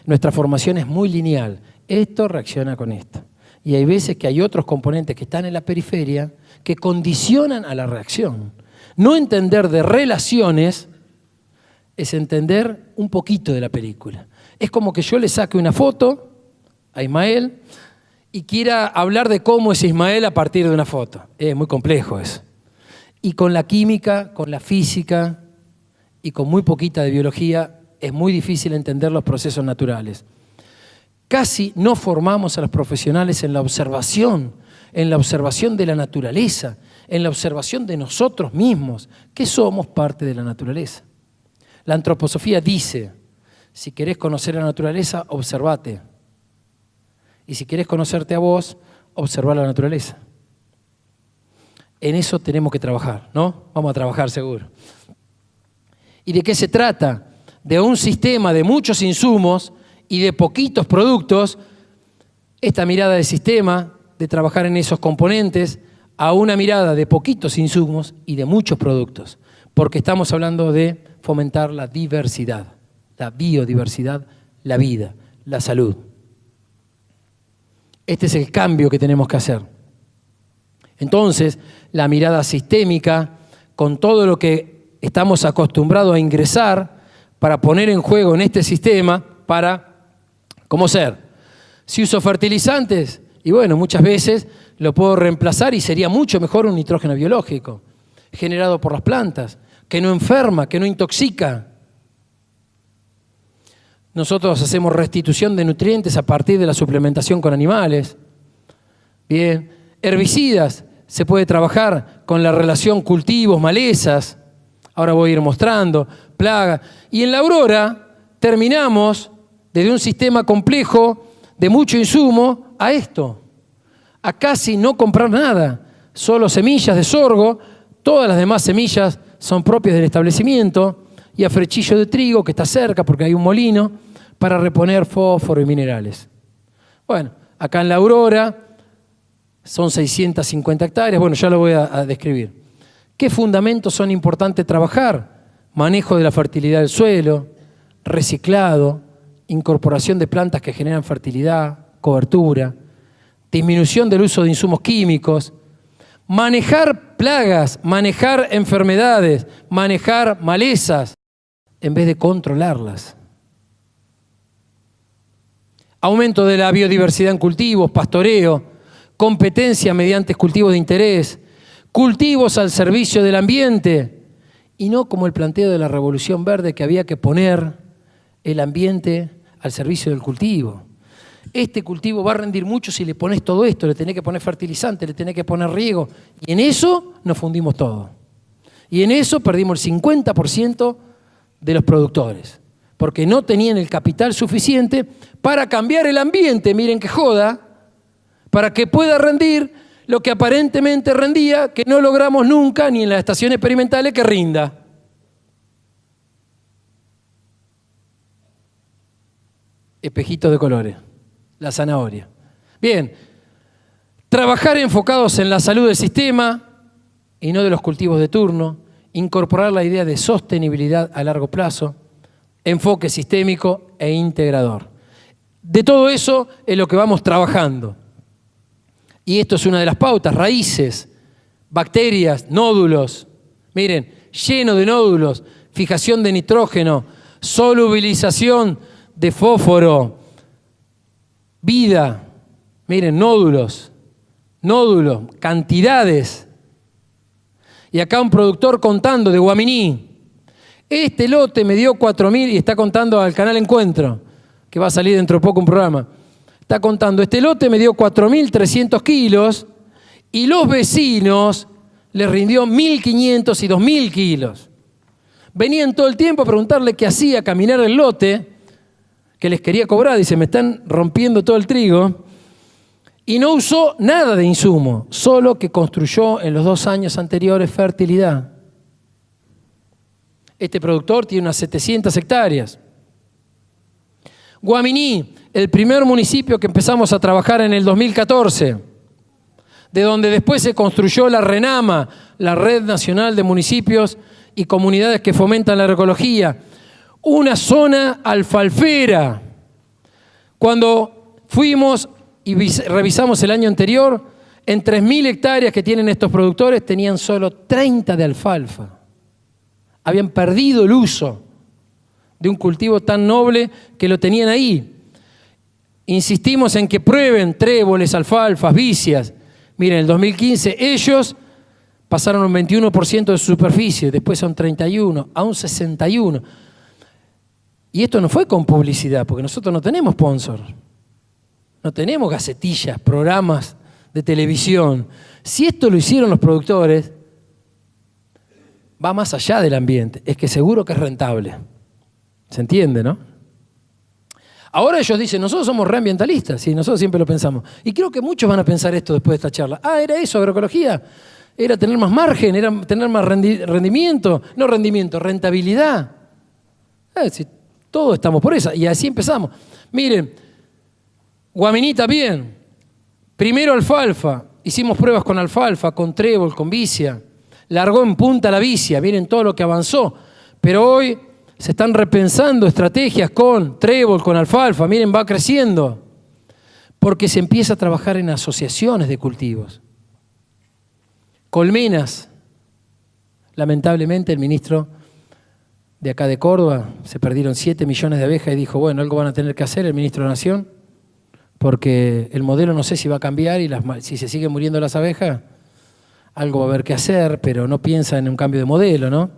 Nuestra formación es muy lineal. Esto reacciona con esto. Y hay veces que hay otros componentes que están en la periferia que condicionan a la reacción. No entender de relaciones es entender un poquito de la película. Es como que yo le saque una foto a Ismael y quiera hablar de cómo es Ismael a partir de una foto. Es muy complejo eso. Y con la química, con la física y con muy poquita de biología es muy difícil entender los procesos naturales. Casi no formamos a los profesionales en la observación de la naturaleza, en la observación de nosotros mismos, que somos parte de la naturaleza. La antroposofía dice, si querés conocer la naturaleza, observate. Y si querés conocerte a vos, observa la naturaleza. En eso tenemos que trabajar, ¿no? Vamos a trabajar seguro. ¿Y de qué se trata? De un sistema de muchos insumos y de poquitos productos, esta mirada de sistema, de trabajar en esos componentes, a una mirada de poquitos insumos y de muchos productos, porque estamos hablando de fomentar la diversidad, la biodiversidad, la vida, la salud. Este es el cambio que tenemos que hacer. Entonces, la mirada sistémica, con todo lo que estamos acostumbrados a ingresar para poner en juego en este sistema, para, ¿cómo ser? Si uso fertilizantes, y bueno, muchas veces lo puedo reemplazar y sería mucho mejor un nitrógeno biológico, generado por las plantas, que no enferma, que no intoxica. Nosotros hacemos restitución de nutrientes a partir de la suplementación con animales. Bien, herbicidas, se puede trabajar con la relación cultivos, malezas. Ahora voy a ir mostrando, plagas. Y en la Aurora terminamos desde un sistema complejo de mucho insumo a esto. A casi no comprar nada, solo semillas de sorgo, todas las demás semillas son propias del establecimiento, y a frechillo de trigo que está cerca porque hay un molino para reponer fósforo y minerales. Bueno, acá en la Aurora son 650 hectáreas, bueno, ya lo voy a describir. ¿Qué fundamentos son importantes trabajar? Manejo de la fertilidad del suelo, reciclado, incorporación de plantas que generan fertilidad, cobertura, disminución del uso de insumos químicos, manejar plagas, manejar enfermedades, manejar malezas, en vez de controlarlas. Aumento de la biodiversidad en cultivos, pastoreo, competencia mediante cultivos de interés, cultivos al servicio del ambiente, y no como el planteo de la Revolución Verde que había que poner el ambiente al servicio del cultivo. Este cultivo va a rendir mucho si le pones todo esto, le tenés que poner fertilizante, le tenés que poner riego, y en eso nos fundimos todo. Y en eso perdimos el 50% de los productores, porque no tenían el capital suficiente para cambiar el ambiente, miren qué joda, para que pueda rendir lo que aparentemente rendía, que no logramos nunca, ni en las estaciones experimentales, que rinda. Espejitos de colores, la zanahoria. Bien, trabajar enfocados en la salud del sistema y no de los cultivos de turno, incorporar la idea de sostenibilidad a largo plazo, enfoque sistémico e integrador. De todo eso es lo que vamos trabajando. Y esto es una de las pautas, raíces, bacterias, nódulos. Miren, lleno de nódulos, fijación de nitrógeno, solubilización de fósforo, vida. Miren, nódulos, cantidades. Y acá un productor contando de Guaminí. Este lote me dio 4.000 y está contando al canal Encuentro, que va a salir dentro de poco un programa. Está contando, este lote me dio 4.300 kilos y los vecinos les rindió 1.500 y 2.000 kilos. Venían todo el tiempo a preguntarle qué hacía caminar el lote, que les quería cobrar, dice, me están rompiendo todo el trigo. Y no usó nada de insumo, solo que construyó en los 2 años anteriores fertilidad. Este productor tiene unas 700 hectáreas. Guaminí, el primer municipio que empezamos a trabajar en el 2014, de donde después se construyó la RENAMA, la Red Nacional de Municipios y Comunidades que Fomentan la Agroecología. Una zona alfalfera. Cuando fuimos y revisamos el año anterior, en 3.000 hectáreas que tienen estos productores, tenían solo 30 de alfalfa. Habían perdido el uso de un cultivo tan noble que lo tenían ahí. Insistimos en que prueben tréboles, alfalfas, vicias. Miren, en el 2015 ellos pasaron un 21% de su superficie, después a un 31%, a un 61%. Y esto no fue con publicidad, porque nosotros no tenemos sponsor. No tenemos gacetillas, programas de televisión. Si esto lo hicieron los productores, va más allá del ambiente. Es que seguro que es rentable. ¿Se entiende, no? Ahora ellos dicen, nosotros somos reambientalistas. Sí, nosotros siempre lo pensamos. Y creo que muchos van a pensar esto después de esta charla. Ah, ¿era eso, agroecología? ¿Era tener más margen? ¿Era tener más rendimiento? No rendimiento, rentabilidad. Si todos estamos por esa. Y así empezamos. Miren, Guaminí también. Primero alfalfa. Hicimos pruebas con alfalfa, con trébol, con vicia. Largó en punta la vicia. Miren todo lo que avanzó. Pero hoy se están repensando estrategias con trébol, con alfalfa. Miren, va creciendo. Porque se empieza a trabajar en asociaciones de cultivos. Colmenas. Lamentablemente el ministro de acá de Córdoba, se perdieron 7 millones de abejas y dijo, bueno, algo van a tener que hacer el ministro de Nación, porque el modelo no sé si va a cambiar y si se siguen muriendo las abejas, algo va a haber que hacer, pero no piensa en un cambio de modelo, ¿no?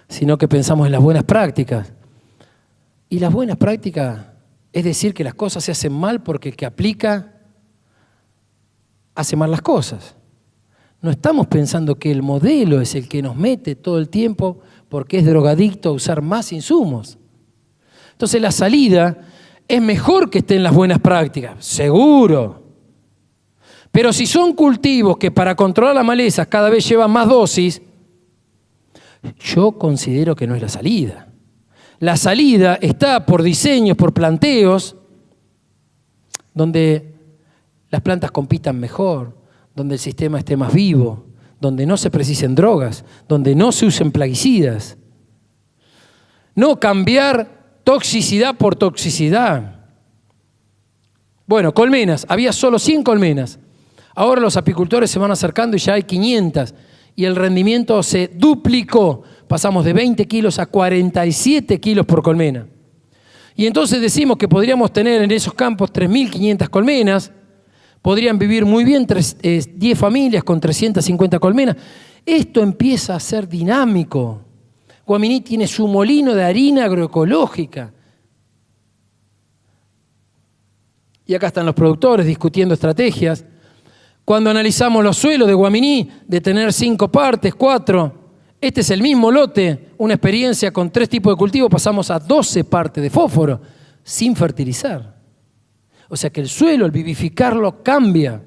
Sino que pensamos en las buenas prácticas. Y las buenas prácticas es decir que las cosas se hacen mal porque el que aplica hace mal las cosas. No estamos pensando que el modelo es el que nos mete todo el tiempo porque es drogadicto a usar más insumos. Entonces la salida es mejor que estén las buenas prácticas, seguro. Pero si son cultivos que para controlar las malezas cada vez llevan más dosis, yo considero que no es la salida. La salida está por diseños, por planteos, donde las plantas compitan mejor, donde el sistema esté más vivo, donde no se precisen drogas, donde no se usen plaguicidas. No cambiar toxicidad por toxicidad. Bueno, colmenas, había solo 100 colmenas. Ahora los apicultores se van acercando y ya hay 500. Y el rendimiento se duplicó. Pasamos de 20 kilos a 47 kilos por colmena. Y entonces decimos que podríamos tener en esos campos 3.500 colmenas. Podrían vivir muy bien 10 familias con 350 colmenas. Esto empieza a ser dinámico. Guaminí tiene su molino de harina agroecológica. Y acá están los productores discutiendo estrategias. Cuando analizamos los suelos de Guaminí, de tener 5 partes, 4, este es el mismo lote, una experiencia con 3 tipos de cultivo, pasamos a 12 partes de fósforo, sin fertilizar. O sea que el suelo, al vivificarlo, cambia.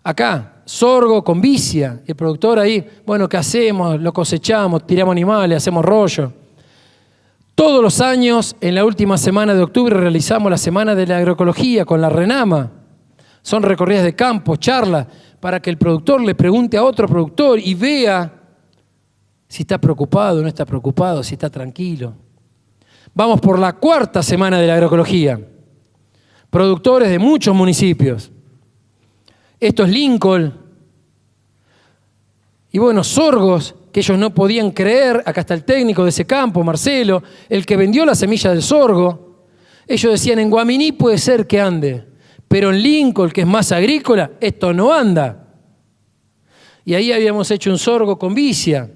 Acá, sorgo con vicia, el productor ahí, bueno, ¿qué hacemos? Lo cosechamos, tiramos animales, hacemos rollo. Todos los años, en la última semana de octubre, realizamos la Semana de la Agroecología con la RENAMA. Son recorridas de campo, charlas, para que el productor le pregunte a otro productor y vea si está preocupado o no está preocupado, si está tranquilo. Vamos por la 4ª Semana de la Agroecología. Productores de muchos municipios. Esto es Lincoln. Y bueno, sorgos que ellos no podían creer. Acá está el técnico de ese campo, Marcelo, el que vendió la semilla del sorgo. Ellos decían, en Guaminí puede ser que ande, pero en Lincoln, que es más agrícola, esto no anda. Y ahí habíamos hecho un sorgo con vicia.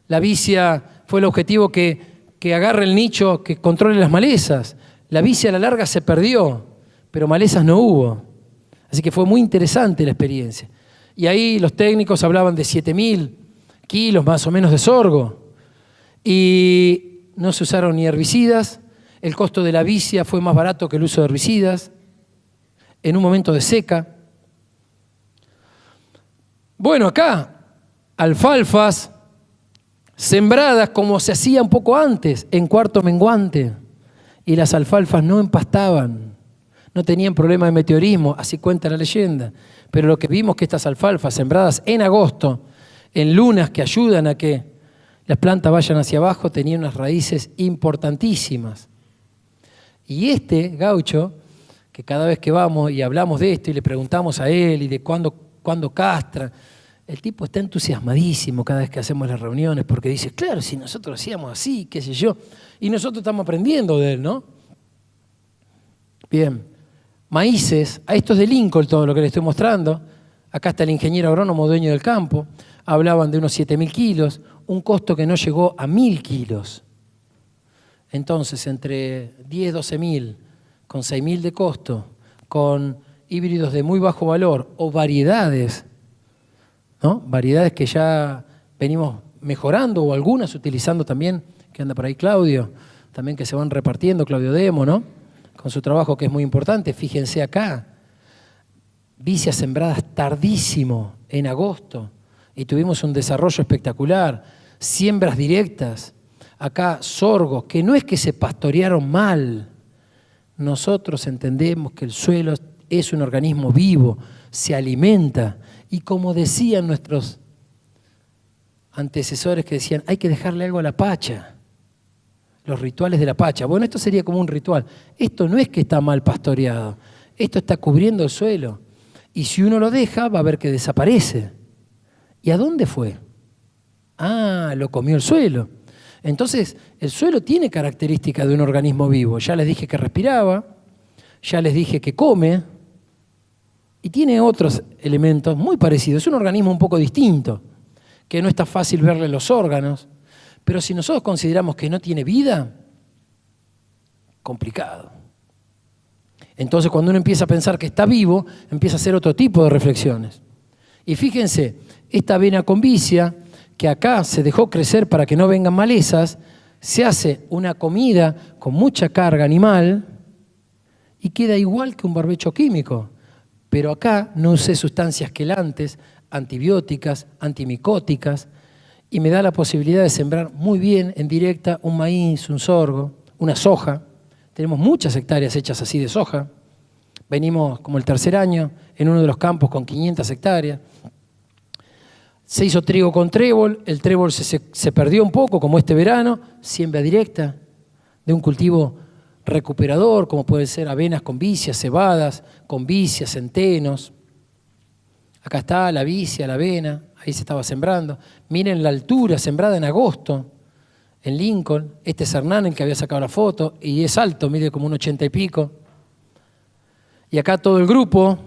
La vicia fue el objetivo que agarre el nicho, que controle las malezas. La vicia a la larga se perdió, pero malezas no hubo. Así que fue muy interesante la experiencia. Y ahí los técnicos hablaban de 7.000 kilos más o menos de sorgo. Y no se usaron ni herbicidas. El costo de la vicia fue más barato que el uso de herbicidas. En un momento de seca. Bueno, acá, alfalfas sembradas como se hacía un poco antes, en cuarto menguante. y las alfalfas no empastaban, no tenían problema de meteorismo, así cuenta la leyenda. Pero lo que vimos que estas alfalfas sembradas en agosto, en lunas que ayudan a que las plantas vayan hacia abajo, tenían unas raíces importantísimas. Y este gaucho, que cada vez que vamos y hablamos de esto y le preguntamos a él y de cuándo castra, el tipo está entusiasmadísimo cada vez que hacemos las reuniones porque dice, claro, si nosotros hacíamos así, qué sé yo, y nosotros estamos aprendiendo de él, ¿no? Bien, maíces, a esto es de Lincoln todo lo que le estoy mostrando. Acá está el ingeniero agrónomo dueño del campo, hablaban de unos 7.000 kilos, un costo que no llegó a 1.000 kilos. Entonces, entre 10, 12.000, con 6.000 de costo, con híbridos de muy bajo valor o variedades, ¿no? Variedades que ya venimos mejorando o algunas utilizando también, que anda por ahí Claudio, también que se van repartiendo, Claudio Demo, ¿no? Con su trabajo que es muy importante. Fíjense acá, vicias sembradas tardísimo, en agosto, y tuvimos un desarrollo espectacular, siembras directas, acá sorgos, que no es que se pastorearon mal, nosotros entendemos que el suelo es un organismo vivo, se alimenta, y como decían nuestros antecesores que decían, hay que dejarle algo a la pacha, los rituales de la pacha. Bueno, esto sería como un ritual. Esto no es que está mal pastoreado, esto está cubriendo el suelo. Y si uno lo deja, va a ver que desaparece. ¿Y a dónde fue? Ah, lo comió el suelo. Entonces, el suelo tiene características de un organismo vivo. Ya les dije que respiraba, ya les dije que come, y tiene otros elementos muy parecidos. Es un organismo un poco distinto, que no está fácil verle los órganos, pero si nosotros consideramos que no tiene vida, complicado. Entonces, cuando uno empieza a pensar que está vivo, empieza a hacer otro tipo de reflexiones. Y fíjense, esta avena con vicia, que acá se dejó crecer para que no vengan malezas, se hace una comida con mucha carga animal y queda igual que un barbecho químico. Pero acá no usé sustancias quelantes, antibióticas, antimicóticas, y me da la posibilidad de sembrar muy bien en directa un maíz, un sorgo, una soja. Tenemos muchas hectáreas hechas así de soja. Venimos como el tercer año en uno de los campos con 500 hectáreas. Se hizo trigo con trébol, el trébol se perdió un poco, como este verano, siembra directa de un cultivo recuperador, como pueden ser avenas con vicia, cebadas con vicia, centenos. Acá está la vicia, la avena, ahí se estaba sembrando. Miren la altura, sembrada en agosto, en Lincoln. Este es Hernán, el que había sacado la foto, y es alto, mide como un 80 y pico. Y acá todo el grupo,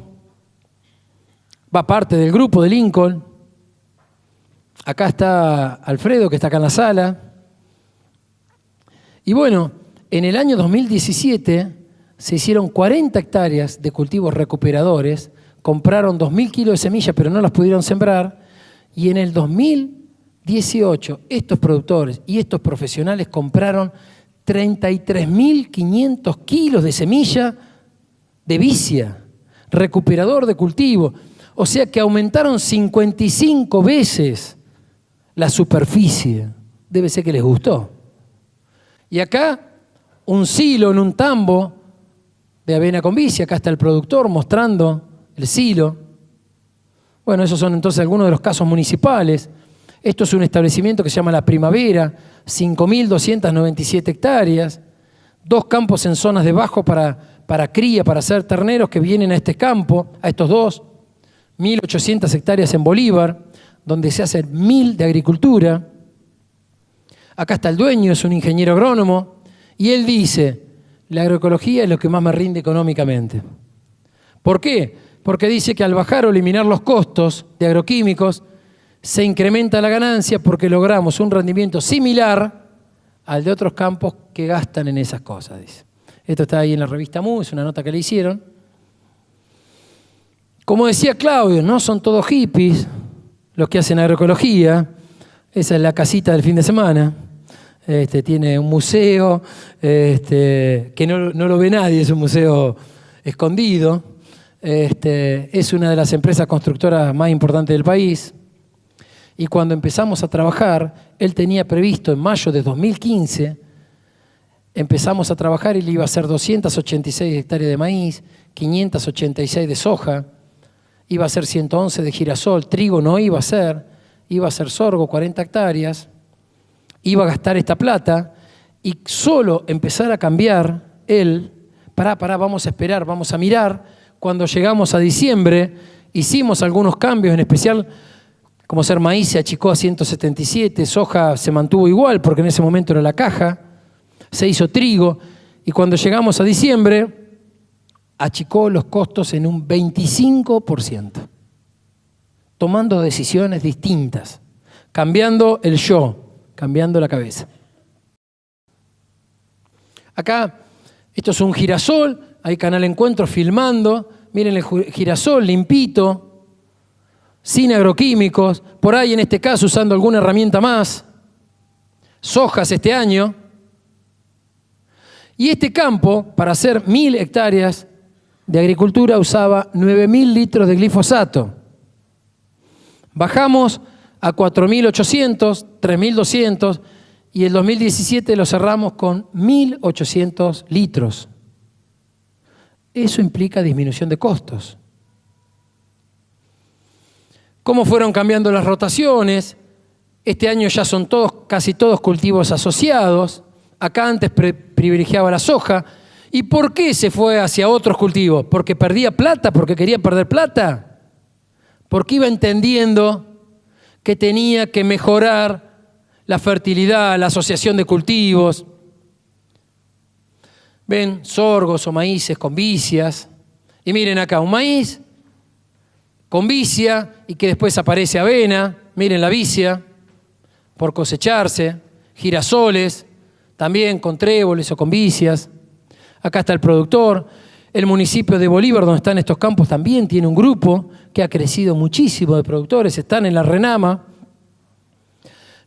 va parte del grupo de Lincoln. Acá está Alfredo, que está acá en la sala. Y bueno, en el año 2017 se hicieron 40 hectáreas de cultivos recuperadores, compraron 2.000 kilos de semillas, pero no las pudieron sembrar, y en el 2018 estos productores y estos profesionales compraron 33.500 kilos de semilla de vicia, recuperador de cultivo. O sea que aumentaron 55 veces la superficie. Debe ser que les gustó. Y acá un silo en un tambo de avena con vicia. Acá está el productor mostrando el silo. Bueno, esos son entonces algunos de los casos municipales. Esto es un establecimiento que se llama La Primavera, 5.297 hectáreas, 2 campos en zonas de bajo para cría, para hacer terneros que vienen a este campo, a estos dos, 1.800 hectáreas en Bolívar, donde se hace 1.000 de agricultura. Acá está el dueño, es un ingeniero agrónomo, y él dice, la agroecología es lo que más me rinde económicamente. ¿Por qué? Porque dice que al bajar o eliminar los costos de agroquímicos, se incrementa la ganancia porque logramos un rendimiento similar al de otros campos que gastan en esas cosas, dice. Esto está ahí en la revista MU, es una nota que le hicieron. Como decía Claudio, no son todos hippies los que hacen agroecología. Esa es la casita del fin de semana. Tiene un museo que no lo ve nadie, es un museo escondido. Es una de las empresas constructoras más importantes del país. Y cuando empezamos a trabajar, él tenía previsto en mayo de 2015 empezamos a trabajar y le iba a hacer 286 hectáreas de maíz, 586 de soja, iba a ser 111 de girasol, trigo no iba a ser sorgo, 40 hectáreas, iba a gastar esta plata y solo empezar a cambiar él, vamos a esperar, vamos a mirar. Cuando llegamos a diciembre, hicimos algunos cambios, en especial, como ser maíz se achicó a 177, soja se mantuvo igual porque en ese momento era la caja, se hizo trigo y cuando llegamos a diciembre, achicó los costos en un 25%, tomando decisiones distintas, cambiando el yo, cambiando la cabeza. Acá, esto es un girasol, hay Canal Encuentro filmando, miren el girasol limpito, sin agroquímicos, por ahí en este caso usando alguna herramienta más, sojas este año. Y este campo, para hacer 1000 hectáreas de agricultura, usaba 9000 litros de glifosato. Bajamos a 4800, 3200 y el 2017 lo cerramos con 1800 litros. Eso implica disminución de costos. ¿Cómo fueron cambiando las rotaciones? Este año ya son casi todos cultivos asociados. Acá antes privilegiaba la soja. ¿Y por qué se fue hacia otros cultivos? ¿Porque perdía plata? ¿Porque quería perder plata? Porque iba entendiendo que tenía que mejorar la fertilidad, la asociación de cultivos. Ven, sorgos o maíces con vicias. Y miren acá, un maíz con vicia y que después aparece avena. Miren la vicia por cosecharse. Girasoles, también con tréboles o con vicias. Acá está el productor. El municipio de Bolívar, donde están estos campos, también tiene un grupo que ha crecido muchísimo de productores. Están en la Renama.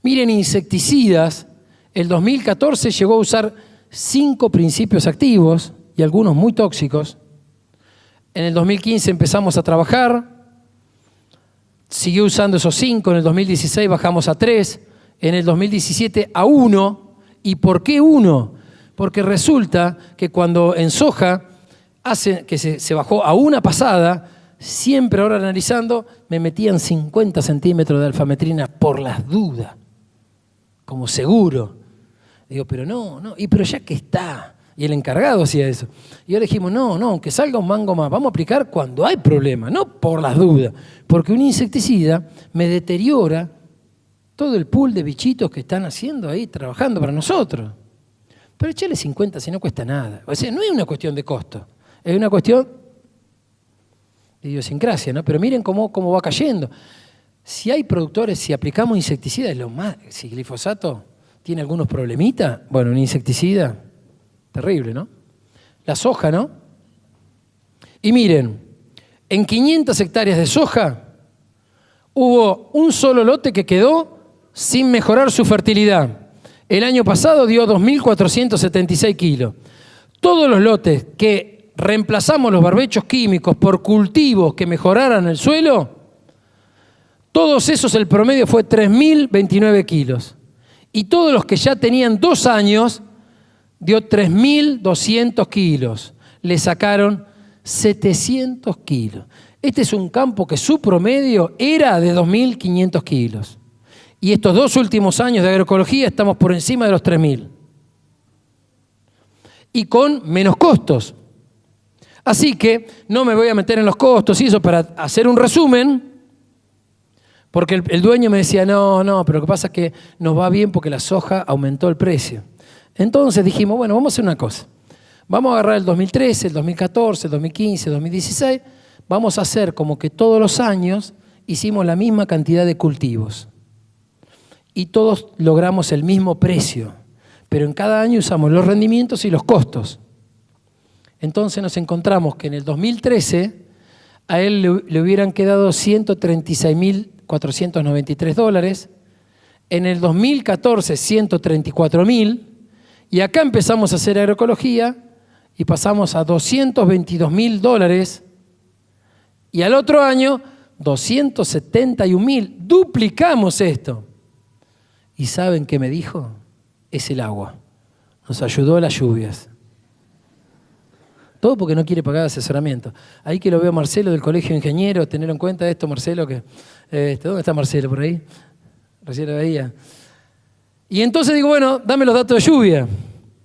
Miren, insecticidas. El 2014 llegó a usar 5 principios activos y algunos muy tóxicos. En el 2015 empezamos a trabajar. Siguió usando esos 5. En el 2016 bajamos a 3. En el 2017 a 1. ¿Y por qué 1? Porque resulta que cuando en soja se bajó a una pasada, siempre ahora analizando, me metían 50 centímetros de alfametrina por las dudas, como seguro. Digo, pero no, pero ya que está. Y el encargado hacía eso. Y ahora dijimos, no, aunque salga un mango más, vamos a aplicar cuando hay problema, no por las dudas. Porque un insecticida me deteriora todo el pool de bichitos que están haciendo ahí, trabajando para nosotros. Pero echarle 50 si no cuesta nada. O sea, no es una cuestión de costo, es una cuestión de idiosincrasia, ¿no? Pero miren cómo va cayendo. Si hay productores, si aplicamos insecticidas, si glifosato tiene algunos problemitas, bueno, un insecticida, terrible, ¿no? La soja, ¿no? Y miren, en 500 hectáreas de soja hubo un solo lote que quedó sin mejorar su fertilidad. El año pasado dio 2.476 kilos. Todos los lotes que reemplazamos los barbechos químicos por cultivos que mejoraran el suelo, todos esos el promedio fue 3.029 kilos. Y todos los que ya tenían 2 años dio 3.200 kilos. Le sacaron 700 kilos. Este es un campo que su promedio era de 2.500 kilos. Y estos 2 últimos años de agroecología estamos por encima de los 3.000. Y con menos costos. Así que no me voy a meter en los costos y eso para hacer un resumen, porque el dueño me decía, no, pero lo que pasa es que nos va bien porque la soja aumentó el precio. Entonces dijimos, bueno, vamos a hacer una cosa. Vamos a agarrar el 2013, el 2014, el 2015, el 2016. Vamos a hacer como que todos los años hicimos la misma cantidad de cultivos. Y todos logramos el mismo precio. Pero en cada año usamos los rendimientos y los costos. Entonces nos encontramos que en el 2013 a él le hubieran quedado $136.493. En el 2014, 134.000. Y acá empezamos a hacer agroecología y pasamos a $222.000. Y al otro año, 271.000. Duplicamos esto. ¿Y saben qué me dijo? Es el agua. Nos ayudó las lluvias. Todo porque no quiere pagar asesoramiento. Ahí que lo veo a Marcelo del Colegio de Ingenieros, tener en cuenta esto, Marcelo, que ¿dónde está Marcelo? ¿Por ahí? Recién lo veía. Y entonces digo, bueno, dame los datos de lluvia.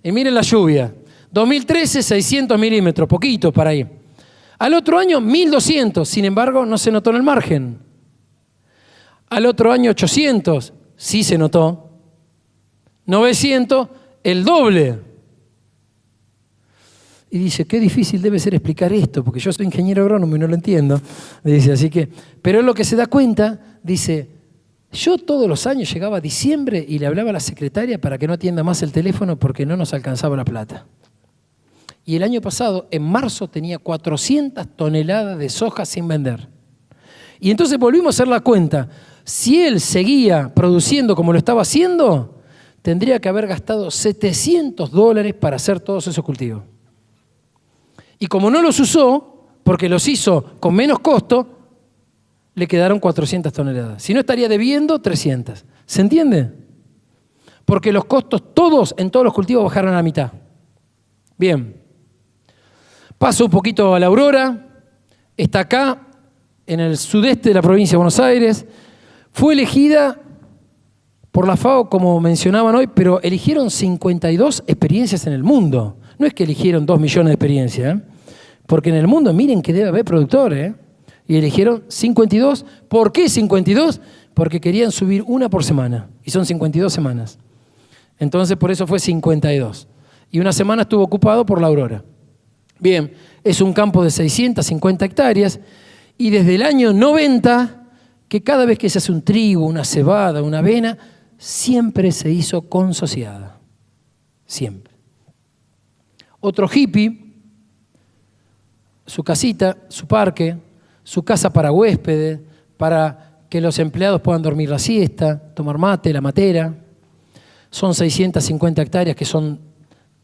Y miren la lluvia. 2013, 600 milímetros, poquito para ahí. Al otro año, 1200, sin embargo, no se notó en el margen. Al otro año, 800, sí se notó. 900, el doble. Y dice, qué difícil debe ser explicar esto, porque yo soy ingeniero agrónomo y no lo entiendo. Dice, así que, pero es lo que se da cuenta, dice, yo todos los años llegaba a diciembre y le hablaba a la secretaria para que no atienda más el teléfono porque no nos alcanzaba la plata. Y el año pasado, en marzo, tenía 400 toneladas de soja sin vender. Y entonces volvimos a hacer la cuenta. Si él seguía produciendo como lo estaba haciendo, tendría que haber gastado $700 para hacer todos esos cultivos. Y como no los usó, porque los hizo con menos costo, le quedaron 400 toneladas. Si no, estaría debiendo 300. ¿Se entiende? Porque los costos todos, en todos los cultivos, bajaron a la mitad. Bien. Paso un poquito a la Aurora. Está acá, en el sudeste de la provincia de Buenos Aires. Fue elegida por la FAO, como mencionaban hoy, pero eligieron 52 experiencias en el mundo. No es que eligieron 2 millones de experiencias, porque en el mundo miren que debe haber productores, y eligieron 52. ¿Por qué 52? Porque querían subir una por semana, y son 52 semanas. Entonces por eso fue 52. Y una semana estuvo ocupado por la Aurora. Bien, es un campo de 650 hectáreas, y desde el año 90, que cada vez que se hace un trigo, una cebada, una avena, siempre se hizo consociada. Siempre. Otro hippie, su casita, su parque, su casa para huéspedes, para que los empleados puedan dormir la siesta, tomar mate, la matera. Son 650 hectáreas que son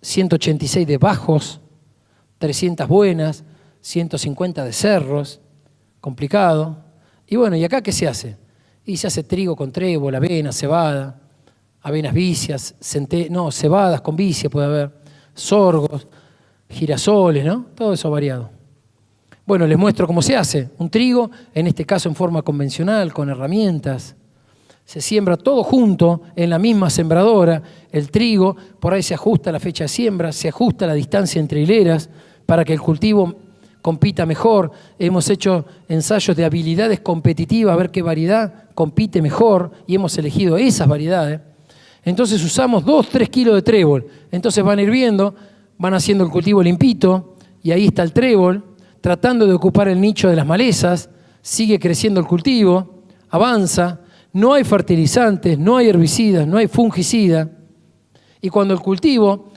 186 de bajos, 300 buenas, 150 de cerros, complicado. Y bueno, ¿y acá qué se hace? Y se hace trigo con trébol, avena, cebada, avenas vicias, cebadas con vicia puede haber, sorgos, girasoles, ¿no? Todo eso variado. Bueno, les muestro cómo se hace. Un trigo, en este caso en forma convencional, con herramientas. Se siembra todo junto en la misma sembradora. El trigo, por ahí se ajusta la fecha de siembra, se ajusta la distancia entre hileras para que el cultivo compita mejor. Hemos hecho ensayos de habilidades competitivas, a ver qué variedad compite mejor, y hemos elegido esas variedades. Entonces usamos 2-3 kilos de trébol. Entonces van hirviendo, van haciendo el cultivo limpito, y ahí está el trébol, tratando de ocupar el nicho de las malezas. Sigue creciendo el cultivo, avanza, no hay fertilizantes, no hay herbicidas, no hay fungicidas. Y cuando el cultivo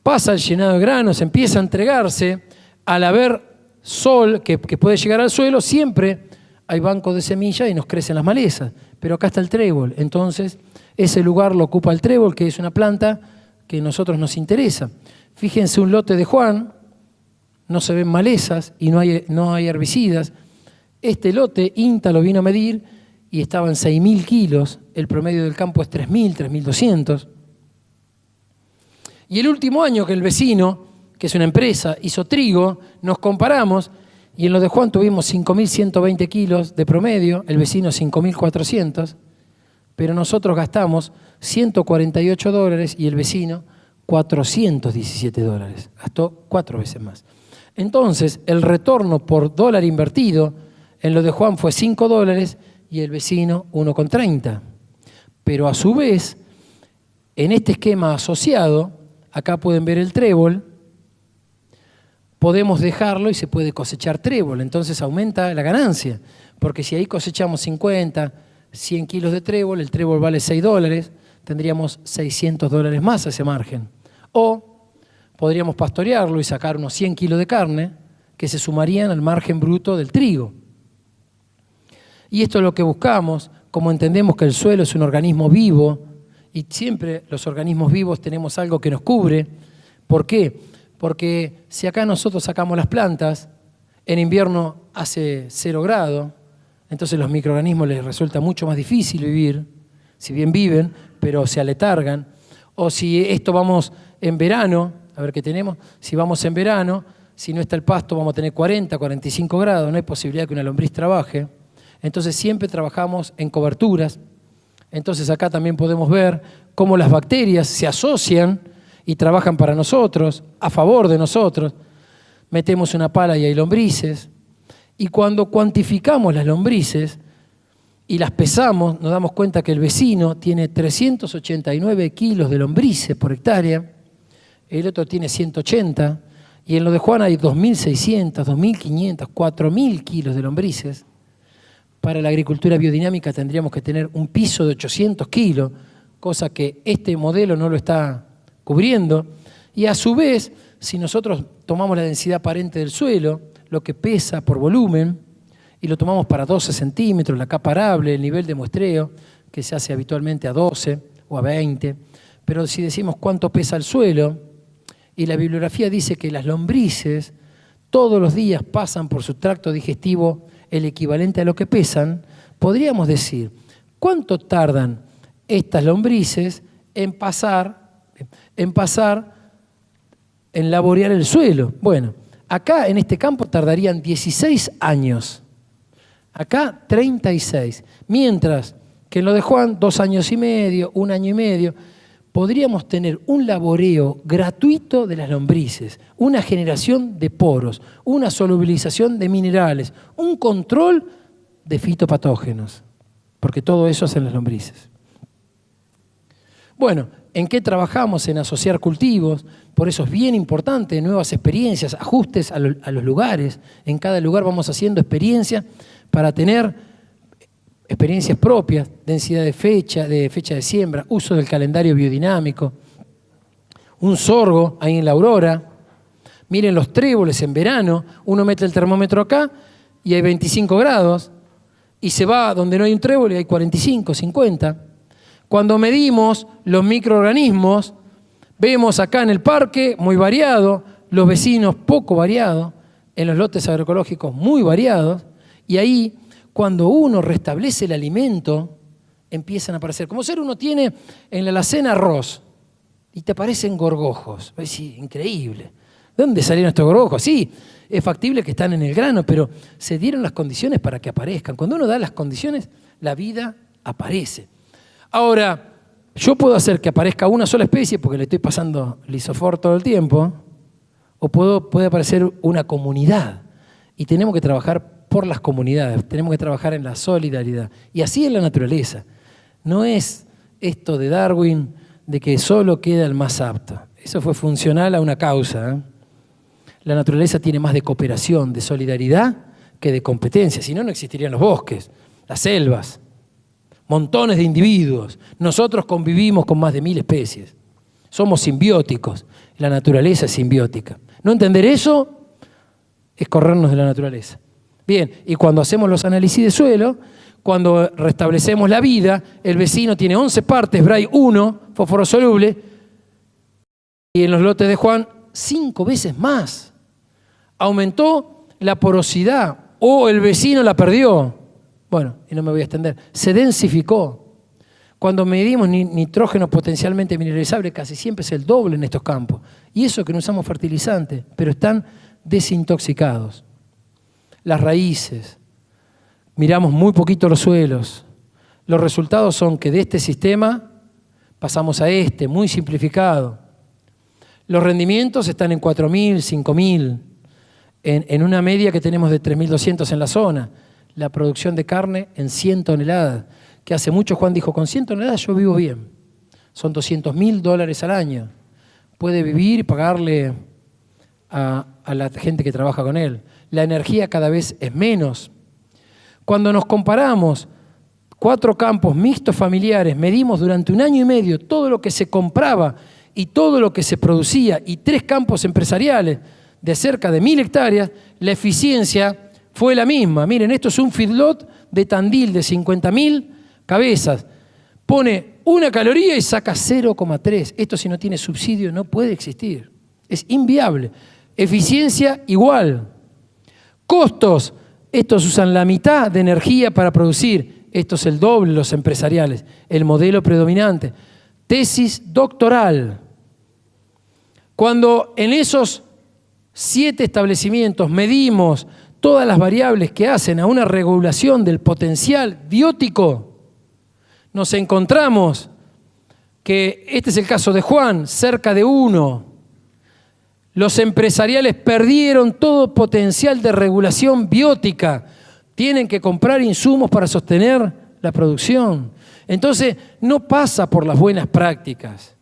pasa el llenado de granos, empieza a entregarse, al haber sol que puede llegar al suelo, siempre hay bancos de semillas y nos crecen las malezas. Pero acá está el trébol, entonces ese lugar lo ocupa el trébol, que es una planta que a nosotros nos interesa. Fíjense un lote de Juan, no se ven malezas y no hay herbicidas. Este lote, INTA lo vino a medir y estaba en 6.000 kilos, el promedio del campo es 3.000, 3.200. Y el último año que el vecino, que es una empresa, hizo trigo, nos comparamos, y en lo de Juan tuvimos 5.120 kilos de promedio, el vecino 5.400, pero nosotros gastamos $148 y el vecino $417. Gastó 4 veces más. Entonces, el retorno por dólar invertido en lo de Juan fue $5 y el vecino 1,30. Pero a su vez, en este esquema asociado, acá pueden ver el trébol, podemos dejarlo y se puede cosechar trébol, entonces aumenta la ganancia, porque si ahí cosechamos 50, 100 kilos de trébol, el trébol vale $6, tendríamos $600 más a ese margen. O podríamos pastorearlo y sacar unos 100 kilos de carne que se sumarían al margen bruto del trigo. Y esto es lo que buscamos, como entendemos que el suelo es un organismo vivo, y siempre los organismos vivos tenemos algo que nos cubre. ¿Por qué? Porque si acá nosotros sacamos las plantas, en invierno hace 0 grados, entonces los microorganismos les resulta mucho más difícil vivir, si bien viven, pero se aletargan. O si esto vamos en verano, a ver qué tenemos, si vamos en verano, si no está el pasto vamos a tener 40, 45 grados, no hay posibilidad que una lombriz trabaje. Entonces siempre trabajamos en coberturas. Entonces acá también podemos ver cómo las bacterias se asocian y trabajan para nosotros, a favor de nosotros. Metemos una pala y hay lombrices. Y cuando cuantificamos las lombrices y las pesamos, nos damos cuenta que el vecino tiene 389 kilos de lombrices por hectárea, el otro tiene 180, y en lo de Juan hay 2.600, 2.500, 4.000 kilos de lombrices. Para la agricultura biodinámica tendríamos que tener un piso de 800 kilos, cosa que este modelo no lo está cubriendo. Y a su vez, si nosotros tomamos la densidad aparente del suelo, lo que pesa por volumen, y lo tomamos para 12 centímetros, la capa arable, el nivel de muestreo, que se hace habitualmente a 12 o a 20, pero si decimos cuánto pesa el suelo, y la bibliografía dice que las lombrices todos los días pasan por su tracto digestivo el equivalente a lo que pesan, podríamos decir, ¿cuánto tardan estas lombrices en laborear el suelo? Bueno, acá en este campo tardarían 16 años, acá 36, mientras que en lo de Juan 2 años y medio, 1 año y medio, podríamos tener un laboreo gratuito de las lombrices, una generación de poros, una solubilización de minerales, un control de fitopatógenos, porque todo eso hacen las lombrices. Bueno, ¿en qué trabajamos? En asociar cultivos, por eso es bien importante, nuevas experiencias, ajustes a los lugares. En cada lugar vamos haciendo experiencias para tener experiencias propias, densidad de fecha de siembra, uso del calendario biodinámico, un sorgo ahí en la Aurora. Miren los tréboles en verano, uno mete el termómetro acá y hay 25 grados, y se va donde no hay un trébol y hay 45, 50. Cuando medimos los microorganismos, vemos acá en el parque muy variado, los vecinos poco variados, en los lotes agroecológicos muy variados, y ahí cuando uno restablece el alimento, empiezan a aparecer. Como ser uno tiene en la alacena arroz y te aparecen gorgojos. Sí, increíble. ¿De dónde salieron estos gorgojos? Sí, es factible que están en el grano, pero se dieron las condiciones para que aparezcan. Cuando uno da las condiciones, la vida aparece. Ahora, yo puedo hacer que aparezca una sola especie porque le estoy pasando lisofor todo el tiempo, o puede aparecer una comunidad. Y tenemos que trabajar por las comunidades, tenemos que trabajar en la solidaridad. Y así es la naturaleza. No es esto de Darwin de que solo queda el más apto. Eso fue funcional a una causa, ¿eh? La naturaleza tiene más de cooperación, de solidaridad, que de competencia. Si no, no existirían los bosques, las selvas, montones de individuos. Nosotros convivimos con más de 1000 especies. Somos simbióticos. La naturaleza es simbiótica. No entender eso es corrernos de la naturaleza. Bien, y cuando hacemos los análisis de suelo, cuando restablecemos la vida, el vecino tiene 11 partes, Bray 1, fósforo soluble, y en los lotes de Juan 5 veces más. Aumentó la porosidad, o el vecino la perdió. Bueno, y no me voy a extender. Se densificó. Cuando medimos nitrógeno potencialmente mineralizable, casi siempre es el doble en estos campos. Y eso que no usamos fertilizantes, pero están desintoxicados. Las raíces, miramos muy poquito los suelos. Los resultados son que de este sistema pasamos a este, muy simplificado. Los rendimientos están en 4.000, 5.000, en una media que tenemos de 3.200 en la zona. La producción de carne en 100 toneladas, que hace mucho Juan dijo, con 100 toneladas yo vivo bien. Son $200.000 al año. Puede vivir y pagarle a la gente que trabaja con él. La energía cada vez es menos. Cuando nos comparamos 4 campos mixtos familiares, medimos durante 1 año y medio todo lo que se compraba y todo lo que se producía, y 3 campos empresariales de cerca de 1.000 hectáreas, la eficiencia fue la misma. Miren, esto es un feedlot de Tandil de 50.000 cabezas. Pone 1 caloría y saca 0,3. Esto, si no tiene subsidio, no puede existir. Es inviable. Eficiencia igual. Costos, estos usan la mitad de energía para producir, esto es el doble los empresariales, el modelo predominante. tesis doctoral. Cuando en esos 7 establecimientos medimos todas las variables que hacen a una regulación del potencial biótico, nos encontramos que este es el caso de Juan, cerca de 1. Los empresariales perdieron todo potencial de regulación biótica. Tienen que comprar insumos para sostener la producción. Entonces, no pasa por las buenas prácticas,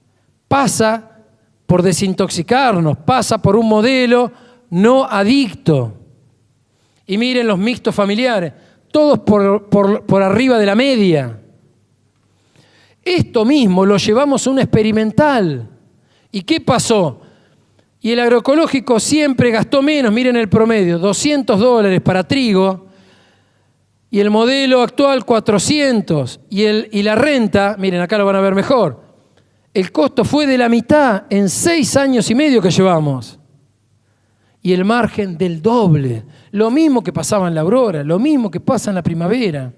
pasa por desintoxicarnos, pasa por un modelo no adicto. Y miren los mixtos familiares, todos por arriba de la media. Esto mismo lo llevamos a una experimental. ¿Y qué pasó? Y el agroecológico siempre gastó menos, miren el promedio, $200 para trigo, y el modelo actual 400, y la renta, miren acá lo van a ver mejor, el costo fue de la mitad en 6 años y medio que llevamos. Y el margen del doble. Lo mismo que pasaba en la Aurora, lo mismo que pasa en la primavera.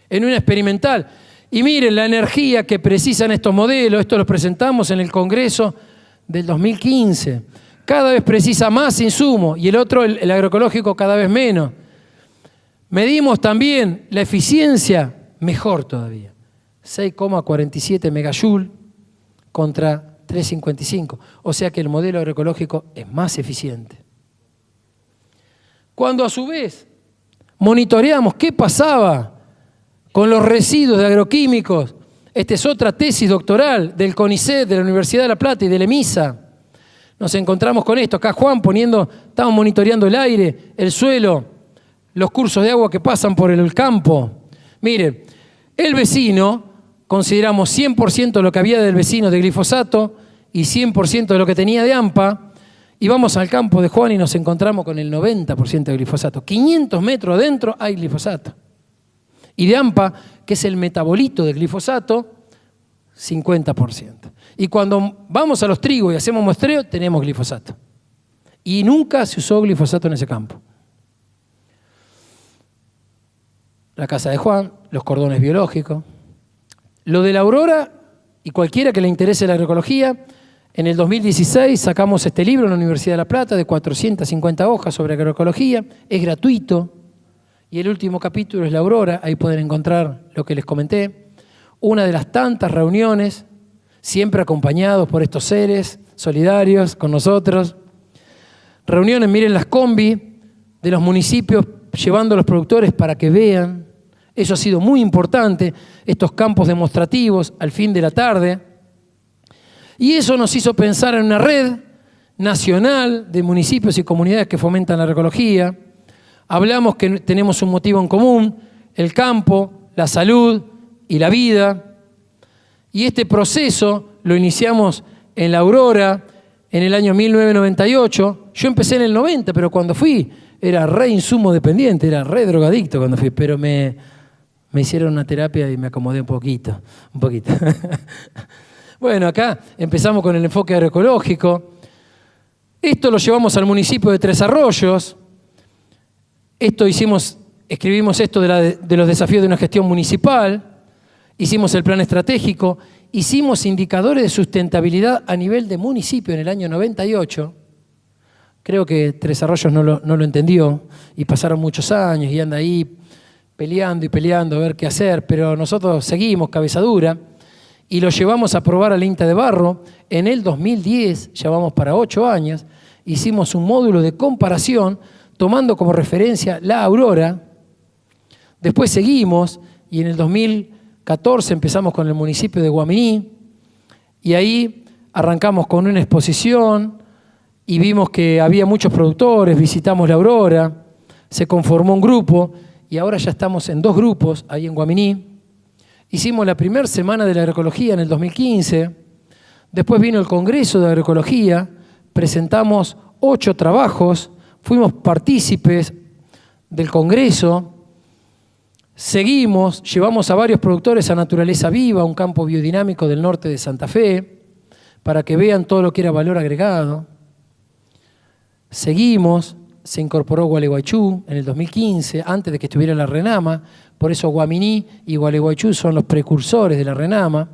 En una experimental. Y miren la energía que precisan estos modelos, esto lo presentamos en el Congreso del 2015. Cada vez precisa más insumo y el otro, el agroecológico, cada vez menos. Medimos también la eficiencia, mejor todavía. 6,47 megajoule contra 3,55. O sea que el modelo agroecológico es más eficiente. Cuando a su vez monitoreamos qué pasaba con los residuos de agroquímicos, esta es otra tesis doctoral del CONICET, de la Universidad de La Plata y del EMISA. Nos encontramos con esto. Acá Juan estamos monitoreando el aire, el suelo, los cursos de agua que pasan por el campo. Miren, el vecino, consideramos 100% lo que había del vecino de glifosato y 100% de lo que tenía de AMPA, y vamos al campo de Juan y nos encontramos con el 90% de glifosato. 500 metros adentro hay glifosato. Y de AMPA, que es el metabolito del glifosato, 50%. Y cuando vamos a los trigos y hacemos muestreo, tenemos glifosato. Y nunca se usó glifosato en ese campo. La casa de Juan, los cordones biológicos. Lo de la Aurora, y cualquiera que le interese la agroecología, en el 2016 sacamos este libro en la Universidad de La Plata de 450 hojas sobre agroecología, es gratuito, y el último capítulo es la Aurora, ahí pueden encontrar lo que les comenté. Una de las tantas reuniones, siempre acompañados por estos seres solidarios con nosotros. Reuniones, miren las combi de los municipios llevando a los productores para que vean. Eso ha sido muy importante, estos campos demostrativos al fin de la tarde. Y eso nos hizo pensar en una red nacional de municipios y comunidades que fomentan la agroecología. Hablamos que tenemos un motivo en común, el campo, la salud y la vida. Y este proceso lo iniciamos en la Aurora en el año 1998. Yo empecé en el 90, pero cuando fui era re insumo dependiente, era re drogadicto cuando fui, pero me hicieron una terapia y me acomodé un poquito. Bueno, acá empezamos con el enfoque agroecológico. Esto lo llevamos al municipio de Tres Arroyos. Escribimos esto de los desafíos de una gestión municipal. Hicimos el plan estratégico. Hicimos indicadores de sustentabilidad a nivel de municipio en el año 98. Creo que Tres Arroyos no lo entendió y pasaron muchos años y anda ahí peleando y peleando a ver qué hacer, pero nosotros seguimos cabeza dura y lo llevamos a probar al INTA de Barro. En el 2010, ya vamos para 8 años, hicimos un módulo de comparación tomando como referencia la Aurora. Después seguimos y en el 2014 empezamos con el municipio de Guaminí y ahí arrancamos con una exposición y vimos que había muchos productores, visitamos la Aurora, se conformó un grupo y ahora ya estamos en 2 grupos ahí en Guaminí. Hicimos la primera semana de la agroecología en el 2015, después vino el Congreso de Agroecología, presentamos 8 trabajos, fuimos partícipes del Congreso, seguimos, llevamos a varios productores a Naturaleza Viva, un campo biodinámico del norte de Santa Fe, para que vean todo lo que era valor agregado. Seguimos, se incorporó Gualeguaychú en el 2015, antes de que estuviera la RENAMA, por eso Guaminí y Gualeguaychú son los precursores de la RENAMA.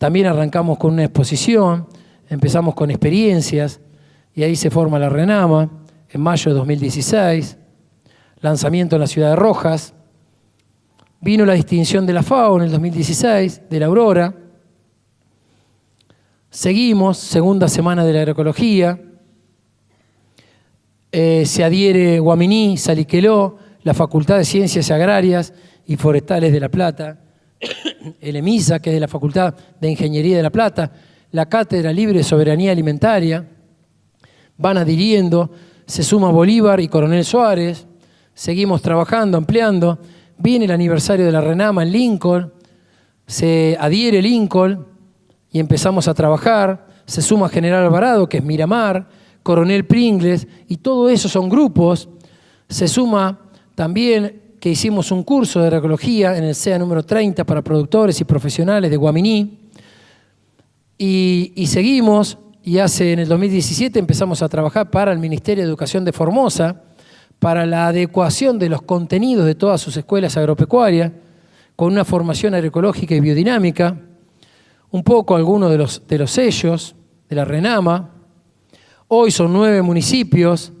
También arrancamos con una exposición, empezamos con experiencias y ahí se forma la RENAMA en mayo de 2016, lanzamiento en la ciudad de Rojas, vino la distinción de la FAO en el 2016, de la Aurora, seguimos, segunda semana de la agroecología, se adhiere Guaminí, Saliqueló, la Facultad de Ciencias Agrarias y Forestales de La Plata, el EMISA, que es de la Facultad de Ingeniería de La Plata, la Cátedra Libre de Soberanía Alimentaria, van adhiriendo, se suma Bolívar y Coronel Suárez, seguimos trabajando, ampliando, viene el aniversario de la RENAMA en Lincoln, se adhiere Lincoln y empezamos a trabajar, se suma General Alvarado, que es Miramar, Coronel Pringles, y todo eso son grupos, se suma también que hicimos un curso de agroecología en el CEA número 30 para productores y profesionales de Guaminí, y seguimos, y en el 2017 empezamos a trabajar para el Ministerio de Educación de Formosa, para la adecuación de los contenidos de todas sus escuelas agropecuarias, con una formación agroecológica y biodinámica, un poco algunos de los sellos de la RENAMA. Hoy son 9 municipios,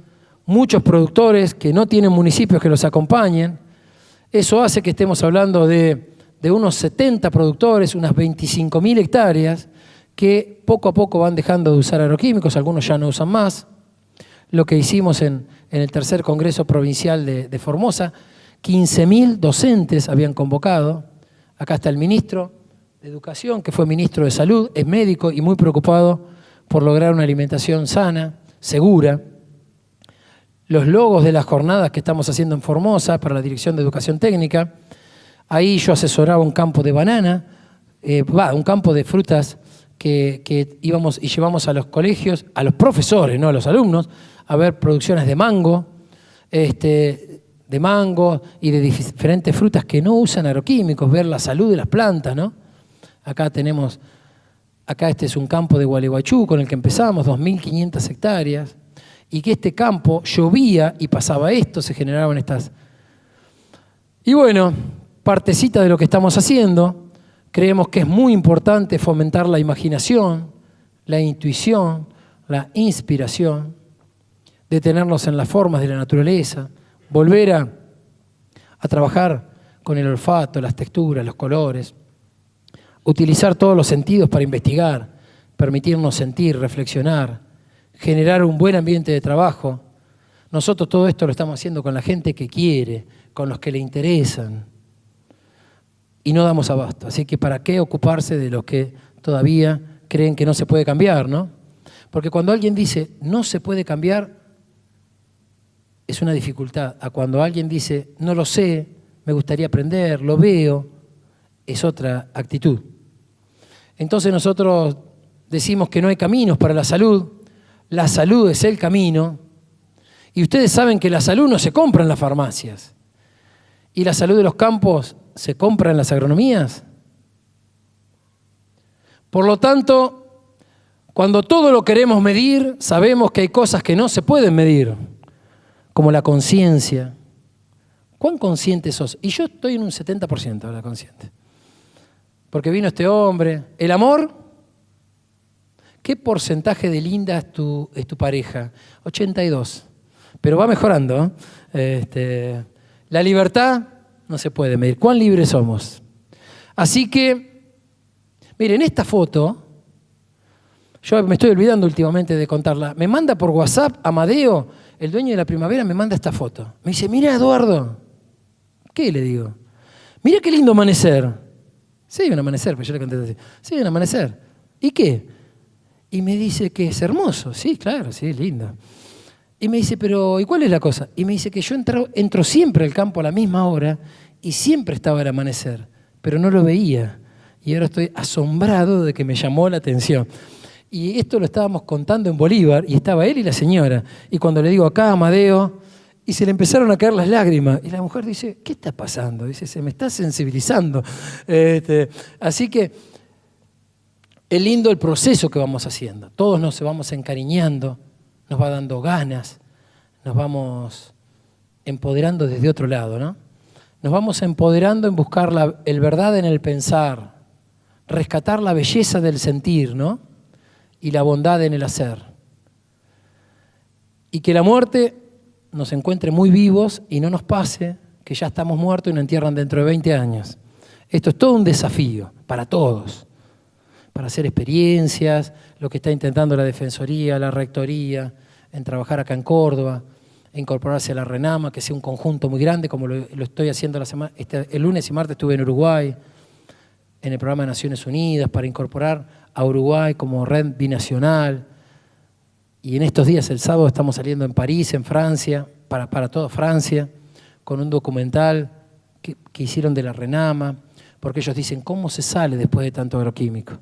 muchos productores que no tienen municipios que los acompañen. Eso hace que estemos hablando de unos 70 productores, unas 25.000 hectáreas, que poco a poco van dejando de usar agroquímicos, algunos ya no usan más. Lo que hicimos en el tercer Congreso Provincial de Formosa, 15.000 docentes habían convocado. Acá está el ministro de Educación, que fue ministro de Salud, es médico y muy preocupado por lograr una alimentación sana, segura. Los logos de las jornadas que estamos haciendo en Formosa para la Dirección de Educación Técnica, ahí yo asesoraba un campo de banana, un campo de frutas que íbamos y llevamos a los colegios, a los profesores, no a los alumnos, a ver producciones de mango y de diferentes frutas que no usan agroquímicos, ver la salud de las plantas, ¿no? Acá este es un campo de Gualeguaychú con el que empezamos, 2.500 hectáreas, y que este campo llovía y pasaba esto, se generaban estas. Y bueno, partecita de lo que estamos haciendo. Creemos que es muy importante fomentar la imaginación, la intuición, la inspiración, detenernos en las formas de la naturaleza, volver a trabajar con el olfato, las texturas, los colores, utilizar todos los sentidos para investigar, permitirnos sentir, reflexionar, generar un buen ambiente de trabajo. Nosotros todo esto lo estamos haciendo con la gente que quiere, con los que le interesan. Y no damos abasto. Así que ¿para qué ocuparse de los que todavía creen que no se puede cambiar, ¿no? Porque cuando alguien dice no se puede cambiar, es una dificultad. A cuando alguien dice no lo sé, me gustaría aprender, lo veo, es otra actitud. Entonces nosotros decimos que no hay caminos para la salud es el camino, y ustedes saben que la salud no se compra en las farmacias, y la salud de los campos se compra en las agronomías. Por lo tanto, cuando todo lo queremos medir, sabemos que hay cosas que no se pueden medir, como la conciencia. ¿Cuán consciente sos? Y yo estoy en un 70% de la consciente. Porque vino este hombre. ¿El amor? ¿Qué porcentaje de linda es tu pareja? 82. Pero va mejorando, ¿eh? La libertad no se puede medir. ¿Cuán libres somos? Así que, miren, esta foto, yo me estoy olvidando últimamente de contarla. Me manda por WhatsApp Amadeo, el dueño de la Primavera, me manda esta foto. Me dice, mira, Eduardo. ¿Qué le digo? Mira qué lindo amanecer. Sí, un amanecer, pues yo le contesto así. Sí, un amanecer. ¿Y qué? Y me dice que es hermoso. Sí, claro, sí, es lindo. Y me dice, pero ¿y cuál es la cosa? Y me dice que yo entro siempre al campo a la misma hora y siempre estaba el amanecer, pero no lo veía. Y ahora estoy asombrado de que me llamó la atención. Y esto lo estábamos contando en Bolívar y estaba él y la señora. Y cuando le digo acá, Amadeo, y se le empezaron a caer las lágrimas. Y la mujer dice, ¿qué está pasando? Dice, se me está sensibilizando. Así que es lindo el proceso que vamos haciendo. Todos nos vamos encariñando, nos va dando ganas, nos vamos empoderando desde otro lado, ¿no? Nos vamos empoderando en buscar el verdad en el pensar, rescatar la belleza del sentir, ¿no? Y la bondad en el hacer. Y que la muerte nos encuentre muy vivos y no nos pase que ya estamos muertos y nos entierran dentro de 20 años. Esto es todo un desafío para todos, para hacer experiencias, lo que está intentando la Defensoría, la Rectoría, en trabajar acá en Córdoba, en incorporarse a la RENAMA, que sea un conjunto muy grande, como lo estoy haciendo el lunes y martes estuve en Uruguay, en el programa de Naciones Unidas, para incorporar a Uruguay como red binacional. Y en estos días, el sábado, estamos saliendo en París, en Francia, para toda Francia, con un documental que hicieron de la RENAMA, porque ellos dicen, ¿cómo se sale después de tanto agroquímico?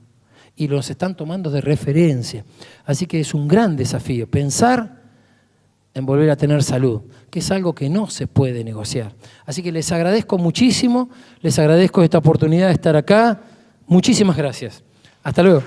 Y los están tomando de referencia. Así que es un gran desafío, pensar en volver a tener salud, que es algo que no se puede negociar. Así que les agradezco muchísimo, les agradezco esta oportunidad de estar acá. Muchísimas gracias. Hasta luego.